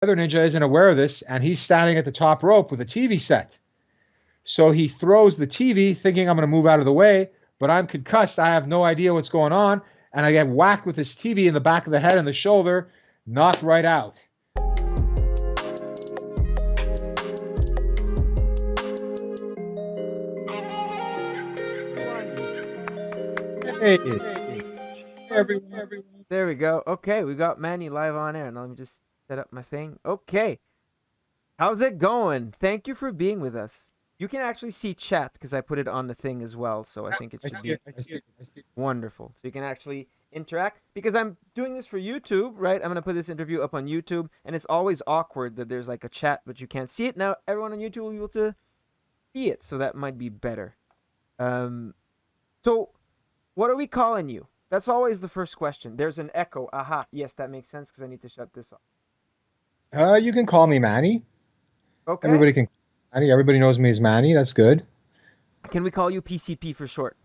other ninja isn't aware of this, and he's standing at the top rope with a TV set. So he throws the TV, thinking I'm going to move out of the way, but I'm concussed. I have no idea what's going on, and I get whacked with this TV in the back of the head and the shoulder, knocked right out. Hey, everyone. There we go. Okay, we got Manny live on air. Now let me just set up my thing. Okay. How's it going? Thank you for being with us. You can actually see chat because I put it on the thing as well, so I think it should be wonderful. So you can actually interact because I'm doing this for YouTube, right? I'm going to put this interview up on YouTube, and it's always awkward that there's like a chat, but you can't see it. Now, everyone on YouTube will be able to see it, so that might be better. So, what are we calling you? That's always the first question. There's an echo. Aha. Yes, that makes sense because I need to shut this off. You can call me Manny. Okay. Everybody can. Manny. Everybody knows me as Manny. That's good. Can we call you PCP for short?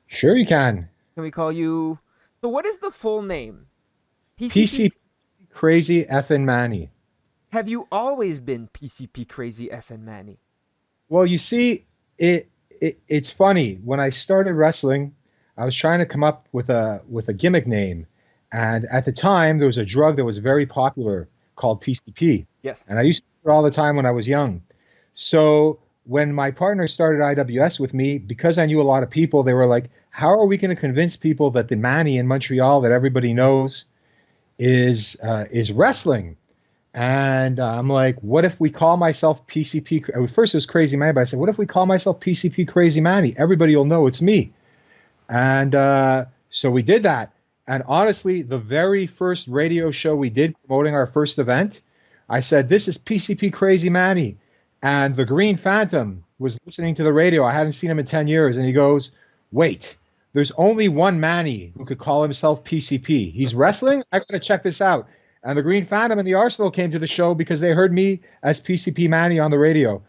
Sure, you can. Can we call you? So, what is the full name? PCP Crazy Effin' Manny. Have you always been PCP Crazy Effin' Manny? Well, you see, it's funny. When I started wrestling, I was trying to come up with a gimmick name, and at the time there was a drug that was very popular called PCP. Yes. And I used to do it all the time when I was young. So when my partner started IWS with me, because I knew a lot of people, they were like, "How are we going to convince people that the Manny in Montreal that everybody knows is wrestling?" And I'm like, "What if we call myself PCP?" At first it was Crazy Manny, but I said, "What if we call myself PCP Crazy Manny? Everybody will know it's me." And so we did that. And honestly, the very first radio show we did promoting our first event, I said, "This is PCP Crazy Manny." And the Green Phantom was listening to the radio. I hadn't seen him in 10 years. And he goes, "Wait, there's only one Manny who could call himself PCP. He's wrestling? I got to check this out." And the Green Phantom and the Arsenal came to the show because they heard me as PCP Manny on the radio.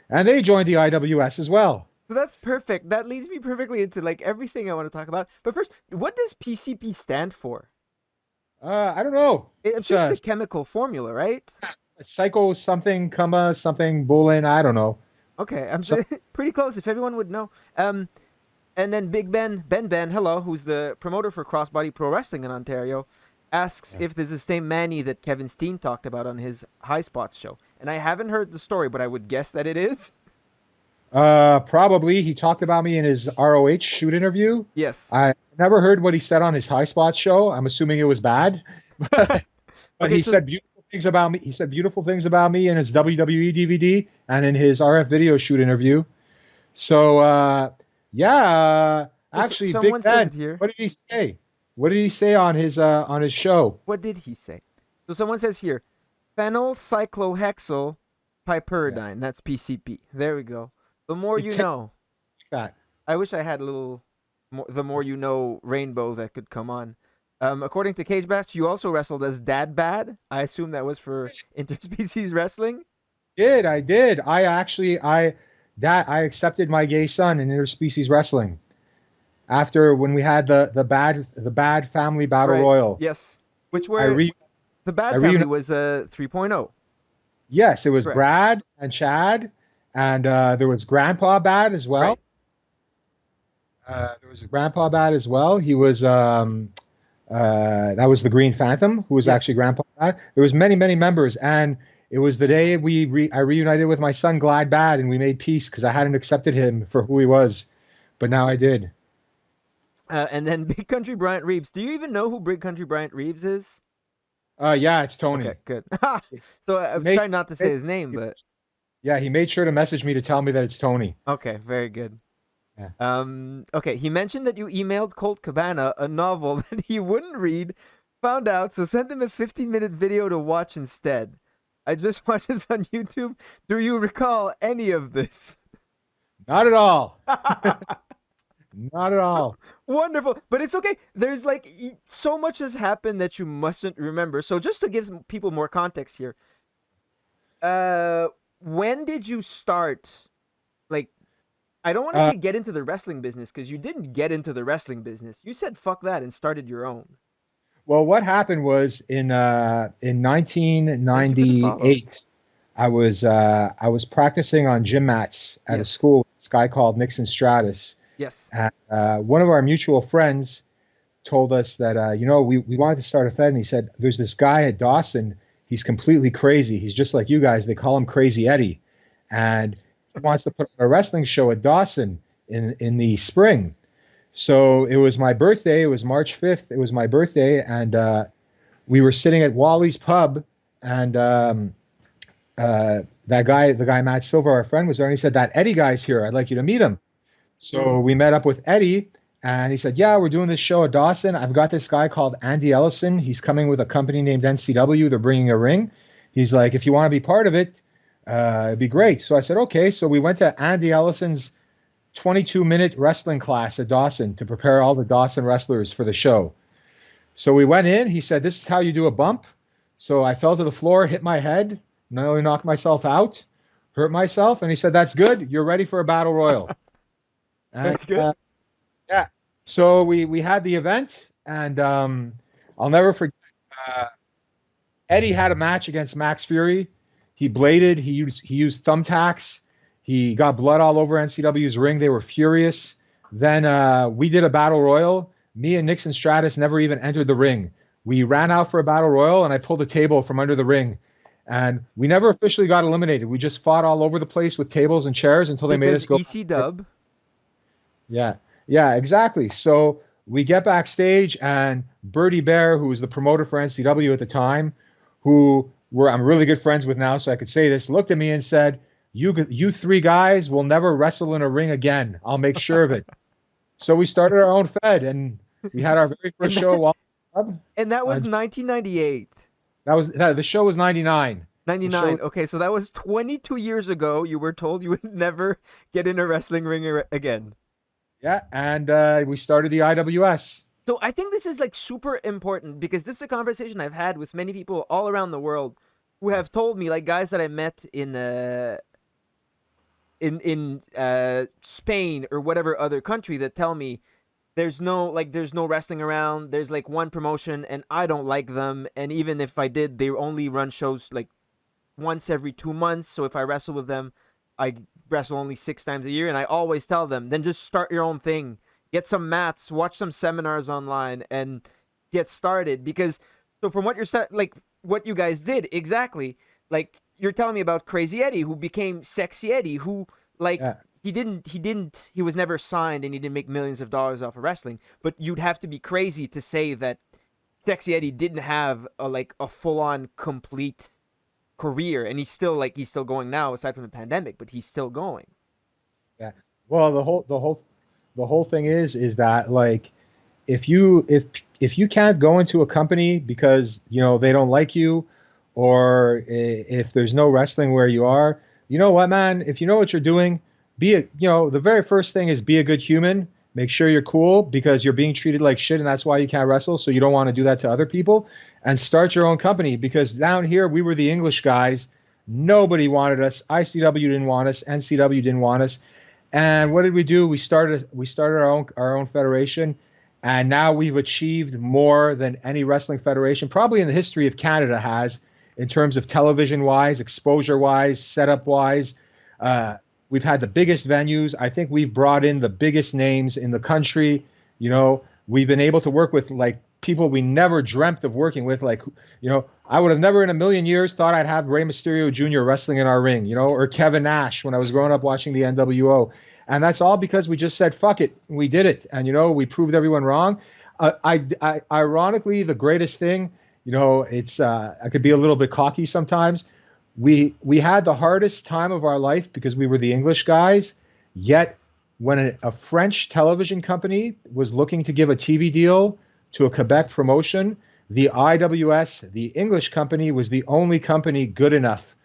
And they joined the IWS as well. So that's perfect. That leads me perfectly into like everything I want to talk about. But first, what does PCP stand for? I don't know. It's just the chemical formula, right? Psycho something, comma, something, Bullen. I don't know. Okay, I'm pretty close. If everyone would know. And then Big Ben, hello, who's the promoter for Crossbody Pro Wrestling in Ontario, asks if this is the same Manny that Kevin Steen talked about on his High Spots show. And I haven't heard the story, but I would guess that it is. Probably. He talked about me in his ROH shoot interview. Yes. I never heard what he said on his High Spots show. I'm assuming it was bad. But Okay, he said beautiful things about me. He said beautiful things about me in his WWE DVD and in his RF video shoot interview. So, yeah, actually, someone Big says Ben, it here. what did he say? What did he say on his show? What did he say? So someone says here, phenylcyclohexyl piperidine. That's PCP. There we go. The more you know. That. I wish I had a little more, the more you know rainbow that could come on. According to Cage Match, you also wrestled as Dad Bad. I assume that was for interspecies wrestling. I did. I accepted my gay son in interspecies wrestling after when we had the bad family battle royal. Yes, which were the Bad family was 3.0. Yes, it was correct. Brad and Chad, and there was Grandpa Bad as well. Right. There was Grandpa Bad as well. He was that was the Green Phantom, who was actually Grandpa Bad. There was many members, and it was the day I reunited with my son Glad Bad, and we made peace because I hadn't accepted him for who he was, but now I did. And then Big Country Bryant Reeves. Do you even know who Big Country Bryant Reeves is? Yeah, it's Tony. Okay, good. So I was trying not to say his name, but yeah, he made sure to message me to tell me that it's Tony. Okay, very good. Yeah. Okay, he mentioned that you emailed Colt Cabana a novel that he wouldn't read, found out, so sent him a 15-minute video to watch instead. I just watched this on YouTube. Do you recall any of this? Not at all. Not at all. Wonderful. But it's okay. There's like so much has happened that you mustn't remember. So just to give some people more context here. When did you start? Like, I don't want to say get into the wrestling business because you didn't get into the wrestling business. You said fuck that and started your own. Well, what happened was in Thank you for the follow. 1998, I was practicing on gym mats at a Yes. school, this guy called Nixon Stratus. Yes. And, one of our mutual friends told us that we wanted to start a Fed, and he said there's this guy at Dawson. He's completely crazy. He's just like you guys. They call him Crazy Eddie, and he wants to put on a wrestling show at Dawson in the spring. So it was my birthday. It was March 5th. It was my birthday, and we were sitting at Wally's Pub, and that guy, the guy Matt Silver, our friend, was there, and he said that Eddie guy's here. I'd like you to meet him. So we met up with Eddie, and he said, "Yeah, we're doing this show at Dawson. I've got this guy called Andy Ellison. He's coming with a company named NCW. They're bringing a ring. He's like, if you want to be part of it, it'd be great." So I said, "Okay." So we went to Andy Ellison's 22-minute wrestling class at Dawson to prepare all the Dawson wrestlers for the show. So we went in. He said, "This is how you do a bump." So I fell to the floor, hit my head, nearly knocked myself out, hurt myself, and he said, "That's good. You're ready for a battle royal." Very And good. yeah, so we had the event, and I'll never forget. Uh, Eddie had a match against Max Fury. He bladed. He used thumbtacks. He got blood all over NCW's ring. They were furious. Then we did a battle royal. Me and Nixon Stratus never even entered the ring. We ran out for a battle royal, and I pulled a table from under the ring. And we never officially got eliminated. We just fought all over the place with tables and chairs until they made us Because go. EC Dub. Yeah, yeah, exactly. So we get backstage, and Bertie Bear, who was the promoter for NCW at the time, who I'm really good friends with now, so I could say this, looked at me and said, "You three guys will never wrestle in a ring again. I'll make sure of it." So we started our own Fed, and we had our very first and show. that, and that was On 1998. the show was '99. The show, 99. Okay, so that was 22 years ago. You were told you would never get in a wrestling ring again. yeah, and we started the IWS. So I think this is like super important because this is a conversation I've had with many people all around the world who have told me, like guys that I met in Spain or whatever other country, that tell me there's no wrestling around. There's like one promotion and I don't like them, and even if I did, they only run shows like once every 2 months. So if I wrestle with them, I wrestle only 6 times a year. And I always tell them, then just start your own thing. Get some mats, watch some seminars online, and get started. Because so from what like what you guys did exactly, like you're telling me about Crazy Eddie, who became Sexy Eddie, who like Yeah. he was never signed and he didn't make millions of dollars off of wrestling. But you'd have to be crazy to say that Sexy Eddie didn't have a full on complete career, and he's still going now aside from the pandemic, but he's still going. Yeah. Well, the whole thing is that, like, if you can't go into a company because they don't like you, or if there's no wrestling where you are, you know what, man? If you know what you're doing, the very first thing is be a good human. Make sure you're cool because you're being treated like shit, and that's why you can't wrestle. So you don't want to do that to other people, and start your own company because down here we were the English guys. Nobody wanted us. ICW didn't want us. NCW didn't want us. And what did we do? We started our own federation, and now we've achieved more than any wrestling federation probably in the history of Canada has, in terms of television wise, exposure wise, setup wise. Uh, we've had the biggest venues. I think we've brought in the biggest names in the country. We've been able to work with like people we never dreamt of working with. Like, I would have never in a million years thought I'd have Rey Mysterio Jr. wrestling in our ring, or Kevin Nash when I was growing up watching the NWO. And that's all because we just said, fuck it. We did it. And, we proved everyone wrong. Ironically, the greatest thing, it's, I could be a little bit cocky sometimes. We had the hardest time of our life because we were the English guys. Yet when a French television company was looking to give a TV deal to a Quebec promotion, the IWS, the English company, was the only company good enough,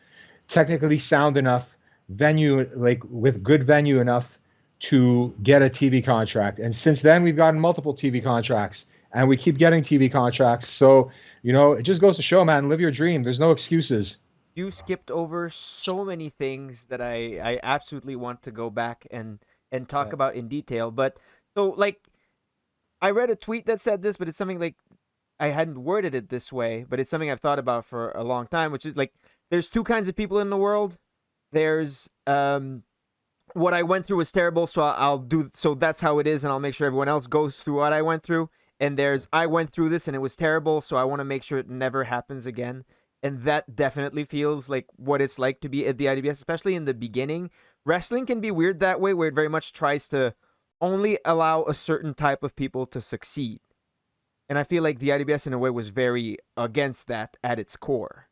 technically sound enough, venue, like with good venue enough to get a TV contract. And since then, we've gotten multiple TV contracts, and we keep getting TV contracts. So, it just goes to show, man, live your dream. There's no excuses. You skipped over so many things that I absolutely want to go back and talk Yeah. about in detail. But so like I read a tweet that said this, but it's something like I hadn't worded it this way, but it's something I've thought about for a long time, which is like there's two kinds of people in the world. There's what I went through was terrible, so I'll do so that's how it is, and I'll make sure everyone else goes through what I went through. And there's I went through this and it was terrible, so I want to make sure it never happens again. And that definitely feels like what it's like to be at the IWS, especially in the beginning. Wrestling can be weird that way, where it very much tries to only allow a certain type of people to succeed. And I feel like the IWS in a way was very against that at its core.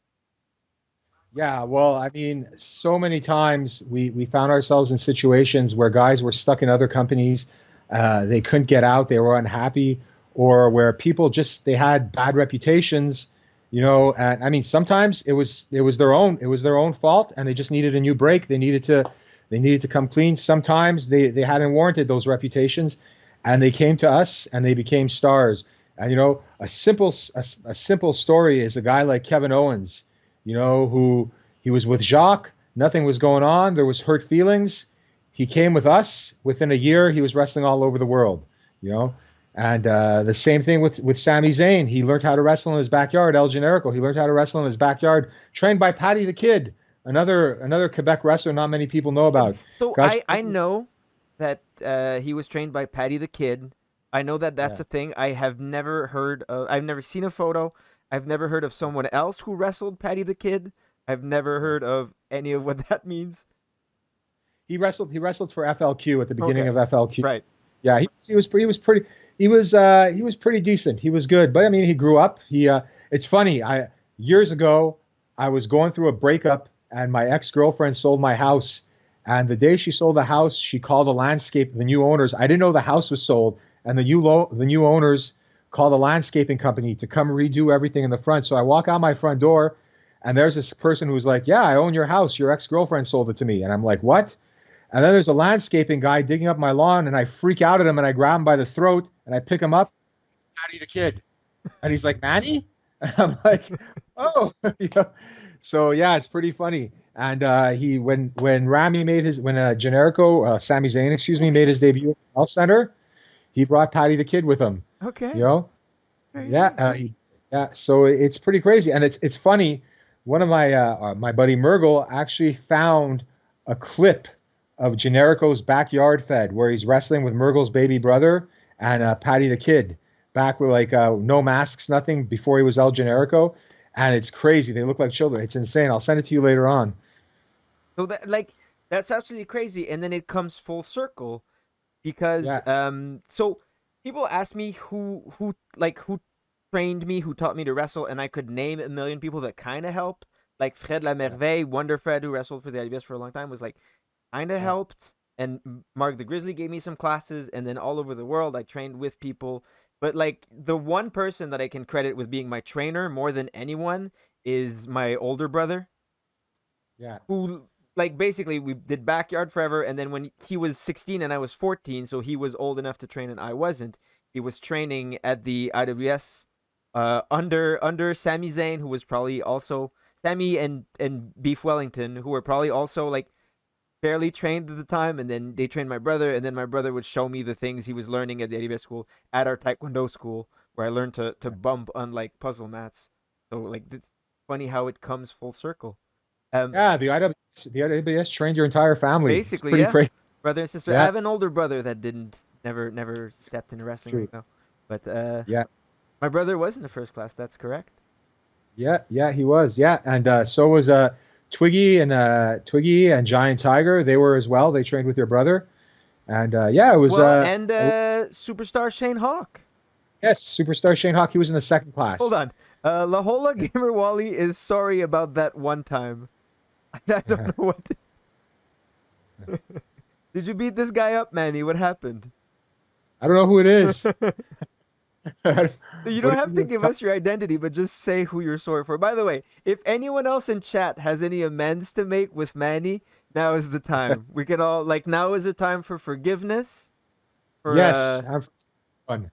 Yeah, well, I mean, so many times we found ourselves in situations where guys were stuck in other companies, they couldn't get out, they were unhappy, or where people just they had bad reputations, you know. And I mean, sometimes it was their own fault, and they just needed a new break. They needed to come clean. Sometimes they hadn't warranted those reputations, and they came to us and they became stars. And you know, a simple story is a guy like Kevin Owens, you know, who he was with Jacques. Nothing was going on. There was hurt feelings. He came with us. Within a year, he was wrestling all over the world, you know. And the same thing with Sami Zayn. He learned how to wrestle in his backyard. El Generico. He learned how to wrestle in his backyard, trained by Paddy the Kid, another Quebec wrestler not many people know about. So Got I know that he was trained by Paddy the Kid. I know that that's yeah. a thing. I have never heard of. I've never seen a photo. I've never heard of someone else who wrestled Paddy the Kid. I've never heard of any of what that means. He wrestled for FLQ at the beginning Okay, of FLQ. right. Yeah, he was pretty decent. He was good, but I mean, he grew up. It's funny. I Years ago, I was going through a breakup, and my ex-girlfriend sold my house. And the day she sold the house, she called the new owners. I didn't know the house was sold, and the new owners called a landscaping company to come redo everything in the front. So I walk out my front door, and there's this person who's like, "Yeah, I own your house. Your ex-girlfriend sold it to me." And I'm like, "What?" And then there's a landscaping guy digging up my lawn, and I freak out at him, and I grab him by the throat, and I pick him up. Patty the Kid, and he's like, "Manny," and I'm like, "Oh," you know. So yeah, it's pretty funny. And he when Rami made his when Generico Sami Zayn, excuse me, made his debut at the Health Center, he brought Patty the Kid with him. You Okay, know, very yeah, nice. yeah. So it's pretty crazy, and it's funny. One of my buddy Mergel actually found a clip of Generico's backyard fed where he's wrestling with Mergel's baby brother and Patty the Kid back with like no masks, nothing before he was El Generico, and it's crazy. They look like children. It's insane. I'll send it to you later on. So that's absolutely crazy, and then it comes full circle because Yeah, so people ask me who trained me, who taught me to wrestle, and I could name a million people that kind of helped. Like Fred yeah, Lamerveille, Wonder Fred, who wrestled for the IBS for a long time, was like kind of yeah. helped. And Mark the Grizzly gave me some classes, and then all over the world I trained with people. But like the one person that I can credit with being my trainer more than anyone is my older brother, Yeah. who like basically we did backyard forever, and then when he was 16 and I was 14, so he was old enough to train and I wasn't. He was training at the IWS under Sami Zayn, who was probably also Sammy and Beef Wellington, who were probably also like fairly trained at the time, and then they trained my brother, and then my brother would show me the things he was learning at the ADVS school at our Taekwondo school, where I learned to bump on like puzzle mats. So like it's funny how it comes full circle. Um, Yeah, the IWS trained your entire family. It's Basically, pretty yeah, crazy. brother and sister. I Yeah, have an older brother that didn't never stepped into wrestling true. right now, but Yeah, my brother was in the first class. That's correct. yeah, he was. Yeah, and so was Twiggy and Giant Tiger. They were as well. They trained with your brother, and yeah, it was Well, and superstar Shane Hawk. yes, Superstar Shane Hawk. He was in the second Hold class. on. Lahola Gamer Wally is sorry about that one time. I don't know what. Did you beat this guy up, Manny? What happened? I don't know who it is. You What don't do have to you give us your identity, but just say who you're sorry for. By the way, if anyone else in chat has any amends to make with Manny, now is the time. We can all like now is the time for forgiveness. For Yes, have fun.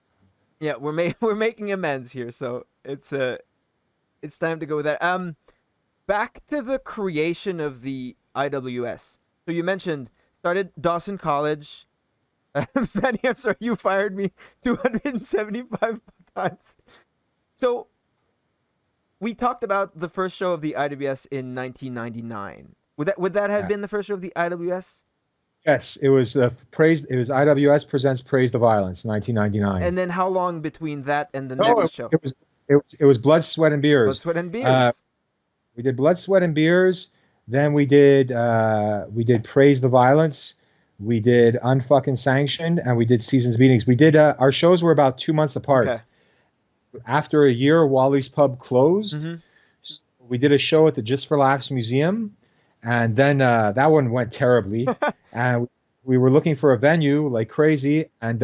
yeah, we're making amends here, so it's time to go with that. Back to the creation of the IWS. So you mentioned started Dawson College. Manny, I'm sorry, you fired me 275 times. So we talked about the first show of the IWS in 1999. Would that have Yeah. been the first show of the IWS? Yes, it was praise. It was IWS presents Praise the Violence, 1999. And then how long between that and the No, next show? it was Blood, Sweat, and Blood, Beers. Sweat, and Uh, Beers. we did Blood, Sweat, and Beers. Then we did Praise the Violence. We did Unfucking Sanctioned, and we did Seasons Meetings. We did our shows were about 2 months apart. Okay. After a year, Wally's Pub closed. Mm-hmm. So we did a show at the Just for Laughs Museum, and then that one went terribly. And we were looking for a venue like crazy, and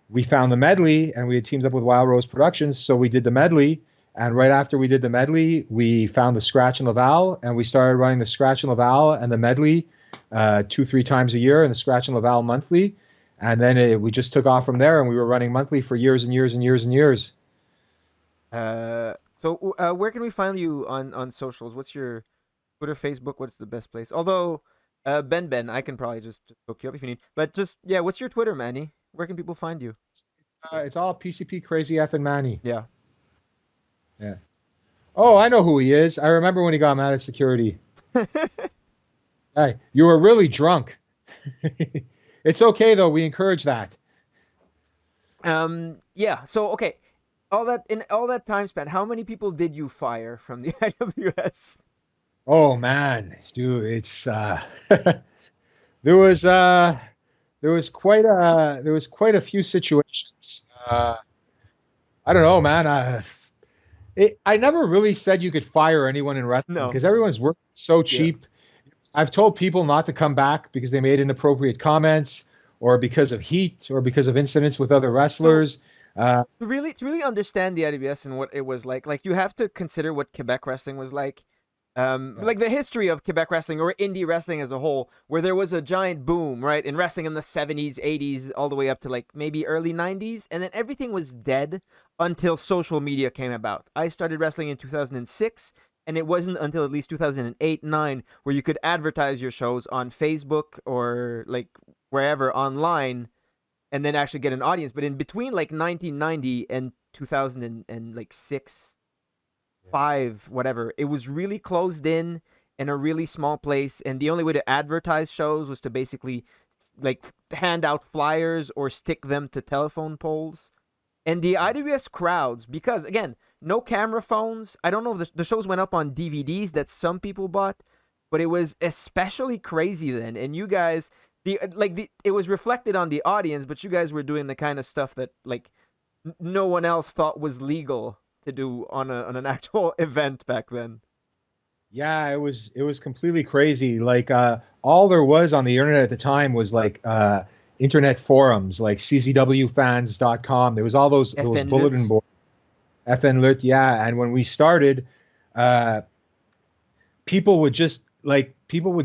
we found the medley, and we had teamed up with Wild Rose Productions, so we did the medley. And right after we did the medley, we found the Scratch and Laval, and we started running the Scratch and Laval and the medley 2, 3 times a year, and the Scratch and Laval monthly. And then we just took off from there, and we were running monthly for years and years and years and years. So where can we find you on socials? What's your Twitter, Facebook? What's the best place? Although, Ben, I can probably just hook you up if you need. But just yeah, what's your Twitter, Manny? Where can people find you? It's all PCP Crazy F and Manny. Yeah. Yeah. Oh, I know who he is. I remember when he got mad at security. Hey, you were really drunk. It's okay though. We encourage that. Yeah. So okay, all that time spent, how many people did you fire from the IWS? Oh man, dude, it's there was uh there was quite a few situations. I don't know, man. I never really said you could fire anyone in wrestling No. because everyone's working so Yeah. cheap. I've told people not to come back because they made inappropriate comments or because of heat or because of incidents with other So wrestlers. Uh, to really understand the IWS and what it was like you have to consider what Quebec wrestling was like. yeah, Like the history of Quebec wrestling or indie wrestling as a whole, where there was a giant boom, right, in wrestling in the 70s, 80s, all the way up to like maybe early 90s, and then everything was dead until social media came about. I started wrestling in 2006, and it wasn't until at least 2008, 9 where you could advertise your shows on Facebook or like wherever online and then actually get an audience. But in between like 1990 and 2006, yeah. 5, whatever, it was really closed in a really small place. And the only way to advertise shows was to basically like hand out flyers or stick them to telephone poles. And the IWS crowds, because again, no camera phones. I don't know if the shows went up on DVDs that some people bought, but it was especially crazy then. And you guys, it was reflected on the audience, but you guys were doing the kind of stuff that like no one else thought was legal to do on an actual event back then. Yeah, it was completely crazy. Like all there was on the internet at the time was like internet forums like ccwfans.com. There was all those FN bulletin Lut. boards. FN Lit, yeah. And when we started, uh people would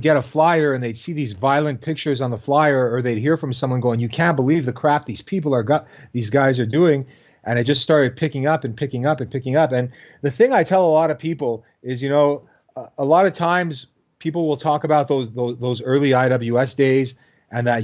get a flyer and they'd see these violent pictures on the flyer, or they'd hear from someone going, "You can't believe the crap these guys are doing." And it just started picking up and picking up and picking up. And the thing I tell a lot of people is, a lot of times people will talk about those early IWS days, and that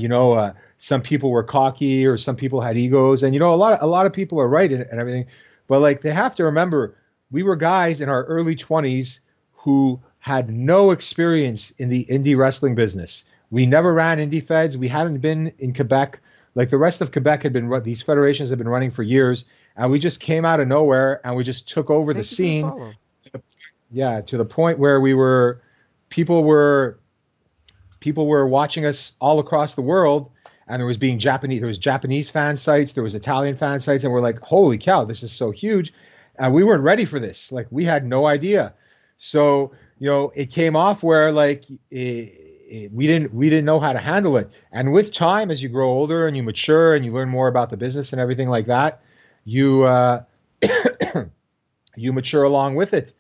some people were cocky or some people had egos, and a lot of people are right and everything, but like they have to remember we were guys in our early 20s who had no experience in the indie wrestling business. We never ran indie feds. We hadn't been in Quebec. Like the rest of Quebec these federations had been running for years, and we just came out of nowhere and we just took over the Thank you for the scene. follow. Yeah, to the point where people were people were watching us all across the world, and there was Japanese fan sites, there was Italian fan sites, and we're like, holy cow, this is so huge. And we weren't ready for this. Like we had no idea. So, it came off where like we didn't know how to handle it. And with time, as you grow older and you mature and you learn more about the business and everything like that, you you mature along with it,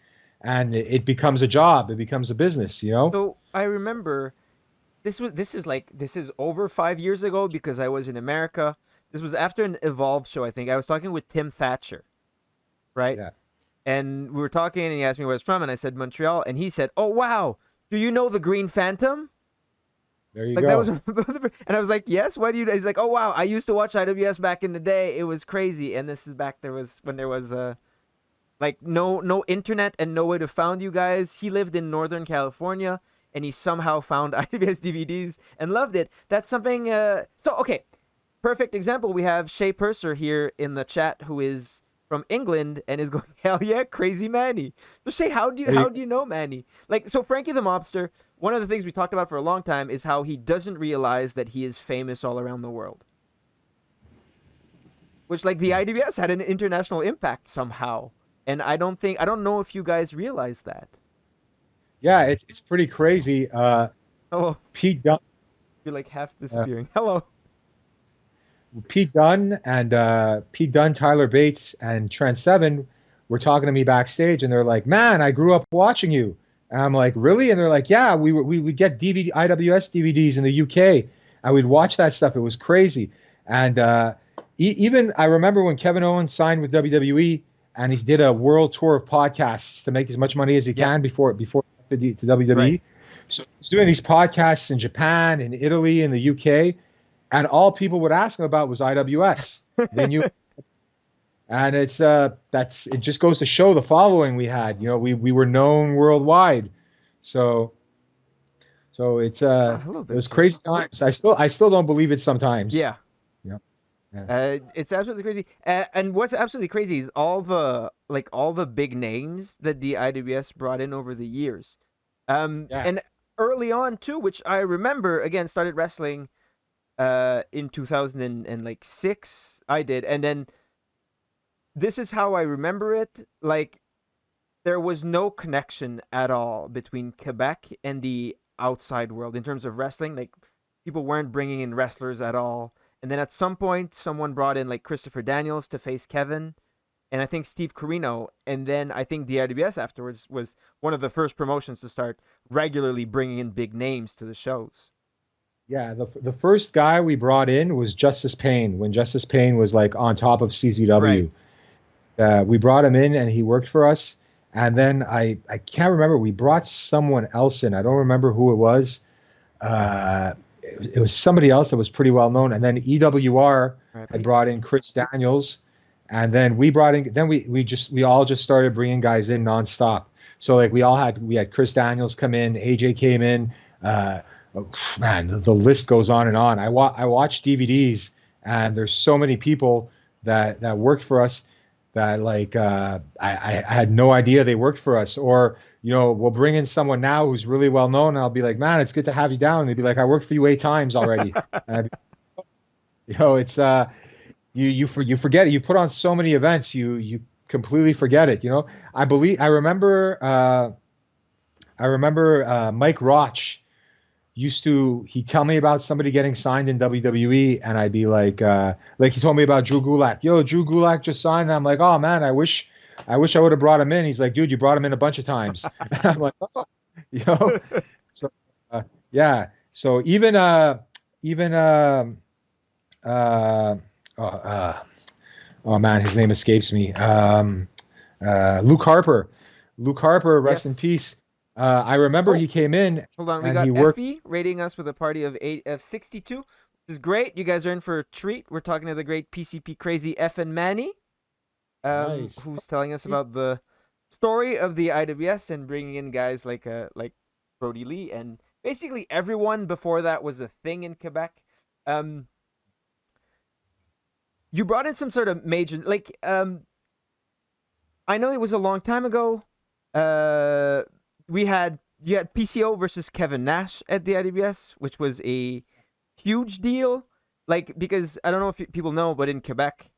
and it becomes a job. It becomes a business. So I remember this is over 5 years ago because I was in America. This was after an Evolve show, I think. I was talking with Tim Thatcher, right? Yeah. And we were talking, and he asked me where I was from, and I said Montreal, and he said, "Oh wow, do you know the Green Phantom?" There you Like that was, go. and I was like, "Yes." Why do you? He's like, "Oh wow, I used to watch IWS back in the day. It was crazy." And this is back there was when there was Like no internet and no way to find you guys. He lived in Northern California and he somehow found IWS DVDs and loved it. That's something. So okay, perfect example. We have Shay Purser here in the chat who is from England and is going, hell yeah, crazy Manny. So Shay, how do you know Manny? Like, so Frankie the Mobster. One of the things we talked about for a long time is how he doesn't realize that he is famous all around the world. Which, like, the IWS had an international impact somehow, and I don't know if you guys realize that. Yeah, it's pretty crazy. Hello, Pete Dunne, you're like half uh, disappearing. Hello. Pete Dunne, Tyler Bates, and Trent Seven were talking to me backstage, and they're like, "Man, I grew up watching you." And I'm like, "Really?" And they're like, "Yeah, we would get DVD IWS DVDs in the UK, and we'd watch that stuff. It was crazy." And even I remember when Kevin Owens signed with WWE, and he did a world tour of podcasts to make as much money as he Yeah. can before to WWE. Right. So he's doing these podcasts in Japan, in Italy, in the UK, and all people would ask him about was IWS. They knew, and that's it. Just goes to show the following we had. You know, we were known worldwide. So Ah, hello, it Big was J. crazy times. I still don't believe it sometimes. Yeah. Yeah, yeah, It's absolutely crazy. And what's absolutely crazy is all the big names that the IWS brought in over the years. yeah, And early on too, which I remember again started wrestling in 2006. I did, and then this is how I remember it. Like, there was no connection at all between Quebec and the outside world in terms of wrestling. Like, people weren't bringing in wrestlers at all. And then at some point, someone brought in like Christopher Daniels to face Kevin, and I think Steve Corino. And then I think the IWS afterwards was one of the first promotions to start regularly bringing in big names to the shows. yeah. The first guy we brought in was Justice Payne when Justice Payne was like on top of Right. CZW. We brought him in and he worked for us. And then I can't remember. We brought someone else in. I don't remember who it was. It was somebody else that was pretty well known. And then EWR had R.I.P. brought in Chris Daniels, and then we brought in. Then we all just started bringing guys in nonstop. So like we had Chris Daniels come in, AJ came in. Uh, Man, the list goes on and on. I watch DVDs, and there's so many people that worked for us that like I had no idea they worked for us. Or you know, we'll bring in someone now who's really well known, and I'll be like, man, it's good to have you down. And they'd be like, I worked for you 8 times already. And I'd be, you know, it's you forget it. You put on so many events, you completely forget it. You know, I remember Mike Roch used to he'd tell me about somebody getting signed in WWE, and I'd be like he told me about Drew Gulak. Yo, Drew Gulak just signed. And I'm like, oh man, I wish I would have brought him in. He's like, dude, you brought him in a bunch of times. I'm like, oh, you know, so yeah. So even uh, oh, oh man, his name escapes me. Luke Harper. Luke Harper, rest in Yes. peace. I remember Oh, he came in hold on. We and he got worked. Effie rating us with a party of 62, which is great. You guys are in for a treat. We're talking to the great PCP crazy F and Manny, Nice. who's telling us about the story of the IWS and bringing in guys like Brody Lee and basically everyone before that was a thing in Quebec. Um, you brought in some sort of major I know it was a long time ago. Uh, we had you had PCO versus Kevin Nash at the IWS, which was a huge deal. Like, because I don't know if people know, but in Quebec,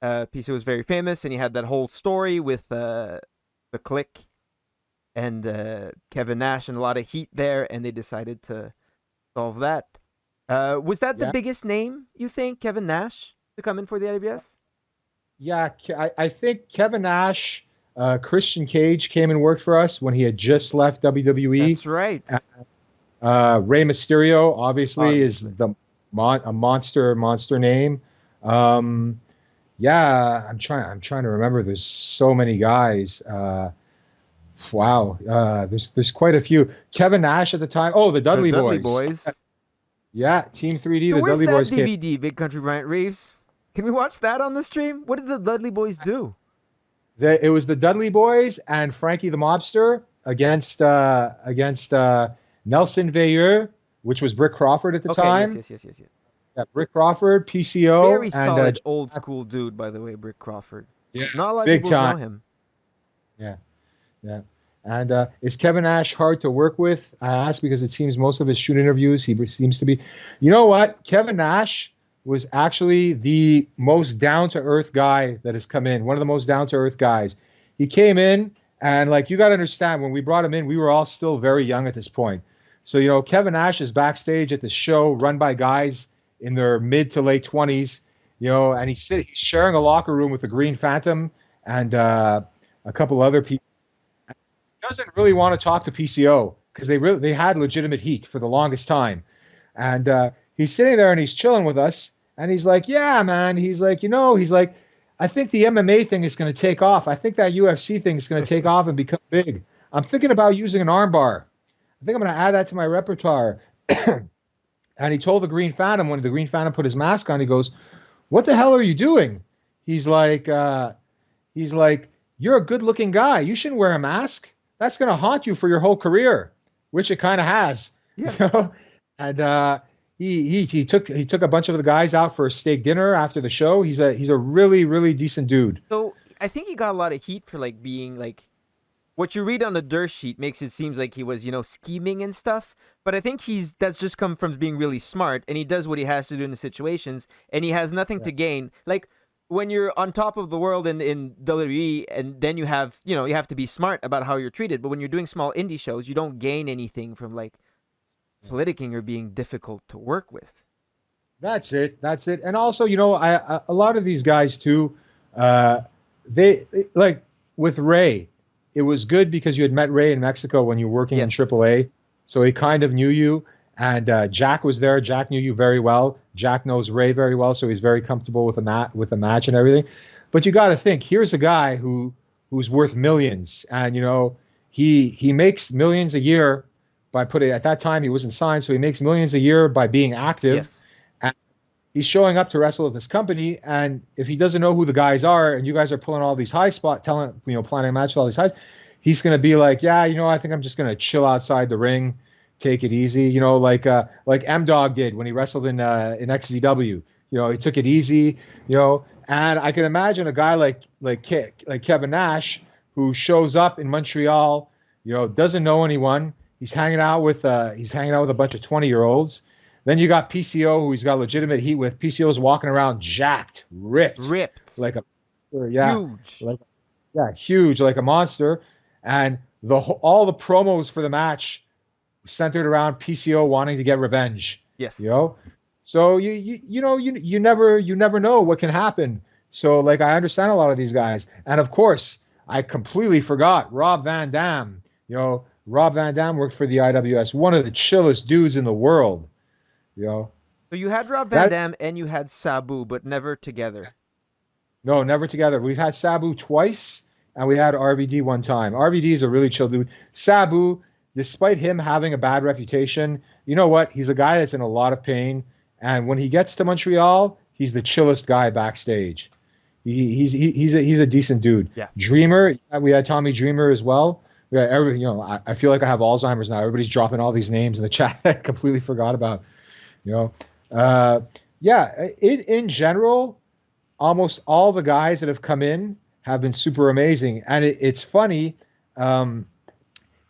PCO was very famous, and he had that whole story with the Click and Kevin Nash, and a lot of heat there, and they decided to solve that. Was that the Yeah. biggest name you think, Kevin Nash, to come in for the IWS? Yeah. I think Kevin Nash, Christian Cage came and worked for us when he had just left WWE. That's right. Rey Mysterio obviously is Obviously. a monster name. Um, yeah, I'm trying to remember. There's so many guys. Wow. There's quite a few. Kevin Nash at the time. Oh, the The Dudley Dudley Boys. Boys. Yeah, Team 3D. So The where's Dudley that Boys came. DVD, Big Country Bryant Reeves? Can we watch that on the stream? What did the Dudley Boys do? It was the Dudley Boys and Frankie the Mobster against Nelson Veilleux, which was Brick Crawford at the Okay, yes, time. yes, yes, yes, yes. Yeah, Brick Crawford, PCO, Very and solid old school dude, by the way, Brick Crawford. yeah, Not a lot of big people time. know him. Yeah, yeah. And is Kevin Nash hard to work with? I ask because it seems most of his shoot interviews, he seems to be. You know what? Kevin Nash was actually the most down to earth guy that has come in. One of the most down to earth guys. He came in, and like you got to understand, when we brought him in, we were all still very young at this point. So Kevin Nash is backstage at the show, run by guys in their mid to late 20s. And he's sharing a locker room with the Green Phantom and a couple other people. Doesn't really want to talk to PCO because they had legitimate heat for the longest time. And he's sitting there and he's chilling with us. And he's like, yeah, man. He's like, I think the MMA thing is going to take off. I think that UFC thing is going to take off and become big. I'm thinking about using an armbar. I think I'm going to add that to my repertoire. And he told the Green Phantom, when the Green Phantom put his mask on, he goes, what the hell are you doing? He's like, uh, he's like, you're a good looking guy. You shouldn't wear a mask. That's going to haunt you for your whole career, which it kind of has, you Yeah. know. And he took a bunch of the guys out for a steak dinner after the show. He's a really really decent dude. So I think he got a lot of heat for like being like what you read on the dirt sheet makes it seems like he was, scheming and stuff. But I think that's just come from being really smart, and he does what he has to do in the situations, and he has nothing Yeah. to gain. Like when you're on top of the world in WWE, and then you have, you have to be smart about how you're treated. But when you're doing small indie shows, you don't gain anything from like politicking or being difficult to work with. That's it. That's it. And also, a lot of these guys too, uh, they like with Ray. It was good because you had met Ray in Mexico when you were working in Yes. AAA, so he kind of knew you. And Jack was there. Jack knew you very well. Jack knows Ray very well, so he's very comfortable with the match and everything. But you got to think, here's a guy who's worth millions, and he makes millions a year by putting. At that time, he wasn't signed, so he makes millions a year by being active. Yes. He's showing up to wrestle at this company, and if he doesn't know who the guys are, and you guys are pulling all these high spot, planning a match with all these highs, he's going to be like, yeah, I think I'm just going to chill outside the ring, take it easy, like M Dog did when he wrestled in XZW. He took it easy, and I can imagine a guy like Kevin Nash who shows up in Montreal, doesn't know anyone. He's hanging out with a bunch of 20-year-olds. Then you got PCO, who he's got legitimate heat with. PCO's walking around jacked, ripped, Ripped. like a yeah, Huge. like yeah, huge, like a monster. And all the promos for the match centered around PCO wanting to get revenge. You Yes. know, so you never know what can happen. So like I understand a lot of these guys, and of course I completely forgot Rob Van Dam. Rob Van Dam worked for the IWS, one of the chillest dudes in the world. You know So you had Rob Van that Dam and you had Sabu, but never together. No, never together. We've had Sabu twice, and we had RVD one time. RVD is a really chill dude. Sabu, despite him having a bad reputation, you know what? He's a guy that's in a lot of pain, and when he gets to Montreal, he's the chillest guy backstage. He's a decent dude. Yeah. Dreamer, we had Tommy Dreamer as well. We had I feel like I have Alzheimer's now. Everybody's dropping all these names in the chat that I completely forgot about. You know, uh, yeah. In general, almost all the guys that have come in have been super amazing. And it's funny. Um,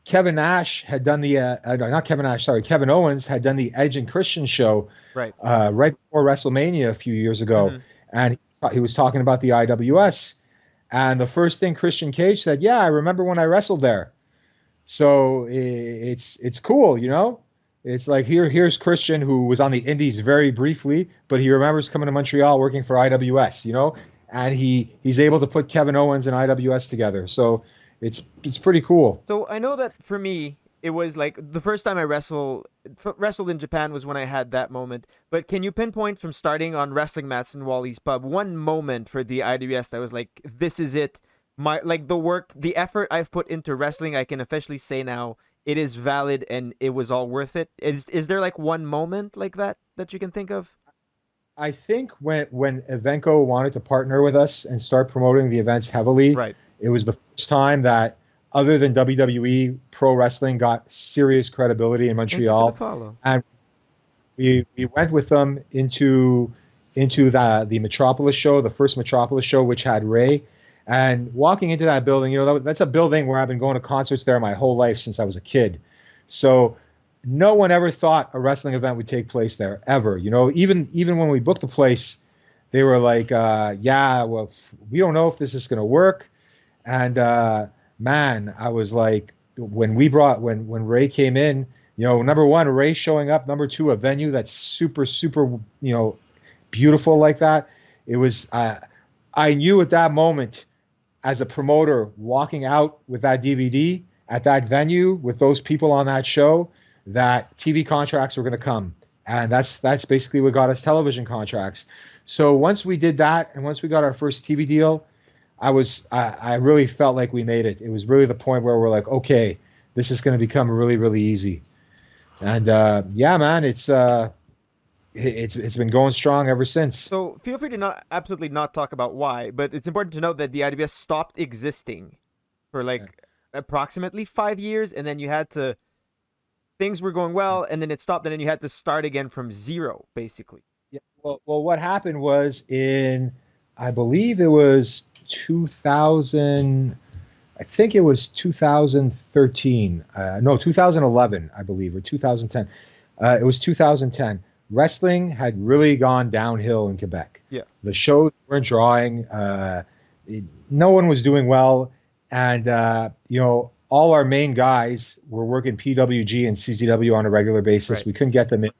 Kevin Nash had done not Kevin Nash, sorry, Kevin Owens had done the Edge and Christian show Right. right before WrestleMania a few years ago. Mm-hmm. And he was talking about the IWS. And the first thing Christian Cage said, yeah, I remember when I wrestled there. So it's cool. It's like here's Christian, who was on the Indies very briefly, but he remembers coming to Montreal working for IWS, and he's able to put Kevin Owens and IWS together. So it's pretty cool. So I know that for me, it was like the first time I wrestled in Japan was when I had that moment. But can you pinpoint from starting on wrestling mats in Wally's Pub one moment for the IWS that was like, this is it? The effort I've put into wrestling, I can officially say now it is valid and it was all worth it. Is there like one moment like that you can think of? I think when Evenko wanted to partner with us and start promoting the events heavily, Right. It was the first time that, other than WWE, pro wrestling got serious credibility in Thank you for the Montreal, follow. and we went with them into the Metropolis show, the first Metropolis show, which had Ray. And walking into that building, that's a building where I've been going to concerts there my whole life since I was a kid. So no one ever thought a wrestling event would take place there ever. Even when we booked the place, they were like, "Yeah, well, we don't know if this is going to work." And man, I was like, when Ray came in, number one, Ray showing up, number two, a venue that's super super, beautiful like that. It was. I knew at that moment, as a promoter, walking out with that DVD at that venue with those people on that show, that TV contracts were going to come, and that's basically what got us television contracts. So once we did that, and once we got our first TV deal, I really felt like we made it. It was really the point where we're like, okay, this is going to become really really easy. And yeah, man, it's been going strong ever since. So feel free to not absolutely not talk about why, but it's important to note that the IWS stopped existing for Yeah. like approximately 5 years, and then you had to things were going well, and then it stopped, and then you had to start again from zero, basically. Yeah. Well, what happened was I believe it was 2000. I think it was 2013. No, 2011, I believe, or 2010. It was 2010. Wrestling had really gone downhill in Quebec. Yeah. The shows weren't drawing. No one was doing well, and all our main guys were working PWG and CZW on a regular basis. Right. We couldn't get them in,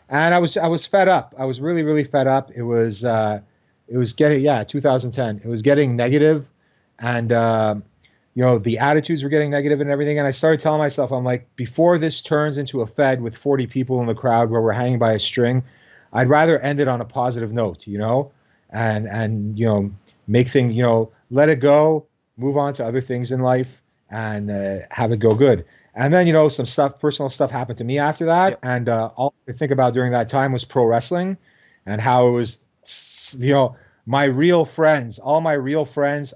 and I was fed up. I was really really fed up. It was getting, yeah, 2010. It was getting negative, and the attitudes were getting negative and everything. And I started telling myself, I'm like, before this turns into a fed with 40 people in the crowd where we're hanging by a string, I'd rather end it on a positive note, and make things, let it go, move on to other things in life, and have it go good. And then, some stuff, personal stuff happened to me after that. Yep. And all I could think about during that time was pro wrestling and how it was, my real friends, all my real friends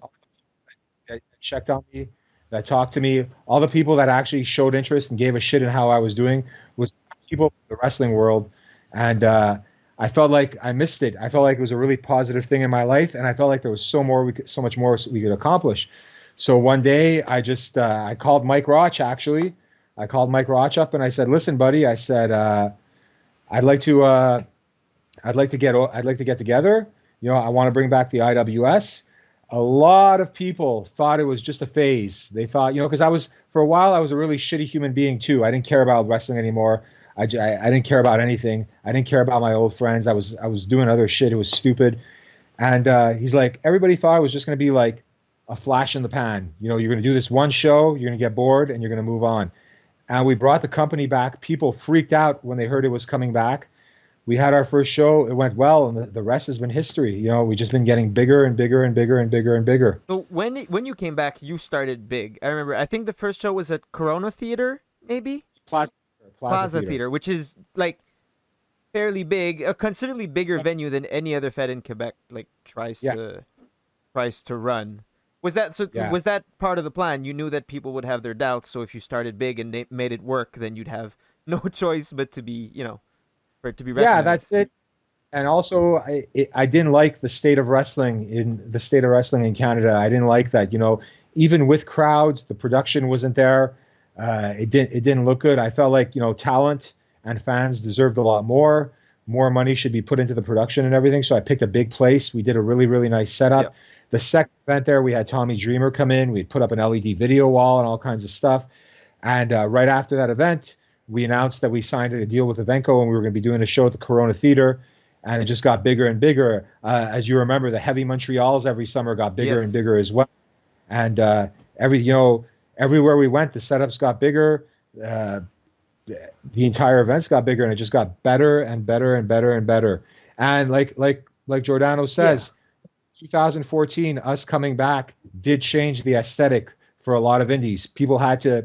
that checked on me, that talked to me, all the people that actually showed interest and gave a shit in how I was doing was people from the wrestling world. And I felt like I missed it. I felt like it was a really positive thing in my life. And I felt like there was so much more we could accomplish. So one day I called Mike Roch, actually. I called Mike Roch up and I said, listen, buddy, I said, I'd like to, I'd like to get together. I want to bring back the IWS. A lot of people thought it was just a phase. They thought, because for a while, I was a really shitty human being too. I didn't care about wrestling anymore. I didn't care about anything. I didn't care about my old friends. I was doing other shit. It was stupid. And he's like, everybody thought it was just going to be like a flash in the pan. You're going to do this one show, you're going to get bored, and you're going to move on. And we brought the company back. People freaked out when they heard it was coming back. We had our first show. It went well, and the rest has been history. We've just been getting bigger and bigger and bigger and bigger and bigger. So when you came back, you started big. I remember. I think the first show was at Corona Theater, maybe Plaza, Plaza Plaza Theater. Theater, which is like fairly big, a considerably bigger venue than any other fed in Quebec. Like Yeah, tries to run. Was that so? yeah, Was that part of the plan? You knew that people would have their doubts, so if you started big and they made it work, then you'd have no choice but to be, for it to be yeah. That's recognized. it. And also, I didn't like the state of wrestling in Canada. I didn't like that. Even with crowds, the production wasn't there. It didn't look good. I felt like talent and fans deserved a lot more. More money should be put into the production and everything. So I picked a big place. We did a really really nice Yeah. setup. The second event there, we had Tommy Dreamer come in. We put up an LED video wall and all kinds of stuff. And right after that event, we announced that we signed a deal with Evenco and we were going to be doing a show at the Corona Theater. And it just got bigger and bigger. As you remember, the Heavy Montreals every summer got bigger and Yes. bigger as well. And everywhere we went, the setups got bigger. Uh, the entire events got bigger, and it just got better and better and better and better. And like Giordano Yeah. says, 2014, us coming back did change the aesthetic for a lot of indies. People had to